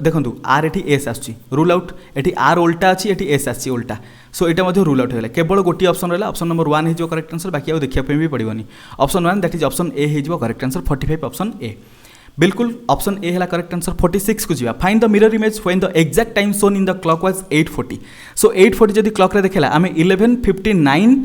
देखंतु आर एटी एस आछि रूल आउट एटी आर उल्टा अछि एटी एस आछि उल्टा सो एटा मध्ये रूल आउट होला केवल गोटी ऑप्शन रहला ऑप्शन नंबर 1 हे जो करेक्ट आंसर बाकी आ देखिया पे भी पड़िबनी option 1 that is option A हे जो करेक्ट आंसर 45 ऑप्शन ए बिल्कुल ऑप्शन ए है करेक्ट आंसर 46 को जीवा find the mirror image when the exact time shown in the clock was 840 सो 840 जदि क्लॉक रे देखला आमे 11:59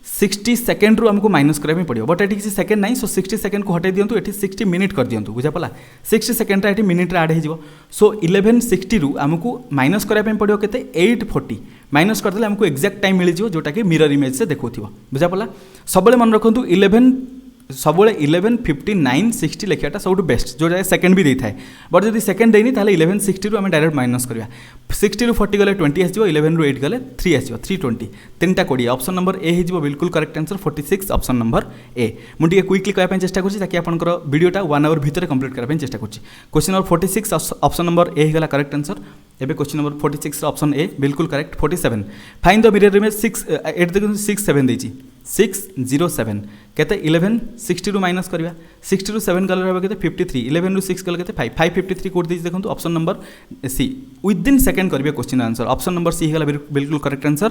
60 सेकेंड रु हमको माइनस करबा पड़ियो बट एटी किसी सेकेंड नहीं सो 60 सेकेंड को हटाई दियंतु एटी 60 मिनिट कर दियंतु बुझा पला 60 सेकेंड रा एटी मिनिट रे ऐड हे जिवो सो 1160 रु हमको माइनस करबा पड़ियो केते 840 माइनस करदेले हमको एग्जैक्ट टाइम मिल जिवो जोटा कि मिरर इमेज से देखौथिबो बुझा पला सबले मन रखंतु 11 सब 11:59 60 लिखाटा सब बेस्ट जो जगह सेकेंड भी देता है बट जब सेकेंड देनी 1160 आम डायरेक्ट माइनस करवा 60 रु 40 गले 20 आसो 11 रु 8 गले 3 आसो 320 3टा 20 ऑप्शन नंबर ए हो बिल्कुल करेक्ट आंसर 46 ऑप्शन नंबर ए मुझे क्विकली कहना चेष्टा करूँ ताकि आपंकर वीडियोटा 1 आवर भितर कंप्लीट करने चेष्टा करूँ question number 46 option number A होगा करेक्ट आंसर एबे क्वेश्चन नंबर 46 ऑप्शन ए बिल्कुल correct 47 find the mirror image 6 eight देखो 6 7 देछि 607 केते 1160 रु माइनस करवा 60 रु 7 गले रहबे केते 53 11 रु 6 गले केते 553 कोड देछि देखंतु option number C within second करबे question answer option number C हेला बिल्कुल करेक्ट आंसर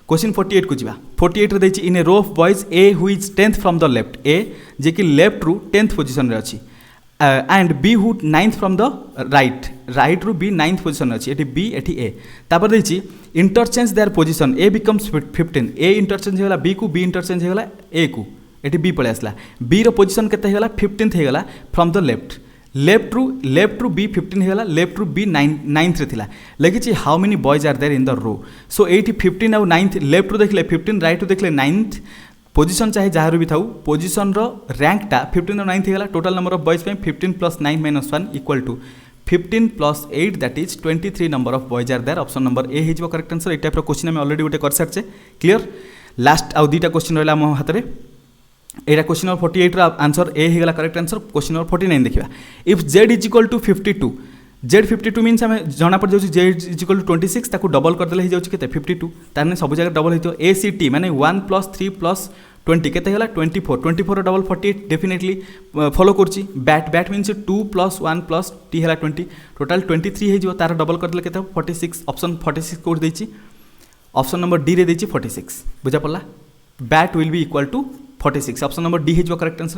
क्वेश्चन 48 को जीवा 48 रे देछि in a row of boys A who is 10th from the left A जे कि लेफ्ट रु 10th पोजीशन रे अछि and B who 9th from the right रु बी 9th पोजीशन अच्छी एटी बी एटी ए तापर देछि interchange their position A becomes 15 A interchange होगा बी को बी इंटरचेंज होगा ए को एटी बी पळे आसला बी रो पोजीशन केते होगा 15th होगा फ्रॉम द लेफ्ट रु बी 15 होगा लेफ्ट रु बी 9th रे थिला लगिछि how many boys are there in the row so एटी 15 और 9th लेफ्ट रु देखले 15 राइट रु देखले 9th पोजीशन चाहे जहाँ भी थाउ पोजीशन रो रैंकटा 15 और 9th होगा total number of boys 15 + 9 - 1 equal to 15 + 8 that is 23 number of boys are there option number A हो correct answer A type question आम ऑलरेडी गोटे कर सारे क्लियर लास्ट आउ दुईटा क्वेश्चन रहा मो हाथ में यहाँ क्वेश्चन नंबर 48 आंसर ए होगा करेक्ट आंसर क्वेश्चन नंबर 49 देखा if Z is equal to 52 Z 52 means आम जना पड़ जाऊँ जेड इज इक्वल टू 26 ताको डबल करदे हो जाए 52 तार सब जगह डबल हो ए सी टी माने 1 + 3 + 20 केते होला 24 डबल 48 डेफिनेटली फॉलो करछि बैट मीन्स 2 + 1 + t होला 20 टोटल 23 हे जिवो तार डबल करदले केते 46 ऑप्शन 46 कोड देछि ऑप्शन नंबर डी रे देछि 46 बुझा पड़ला but will be equal to 46 option number D हे जिवो करेक्ट आंसर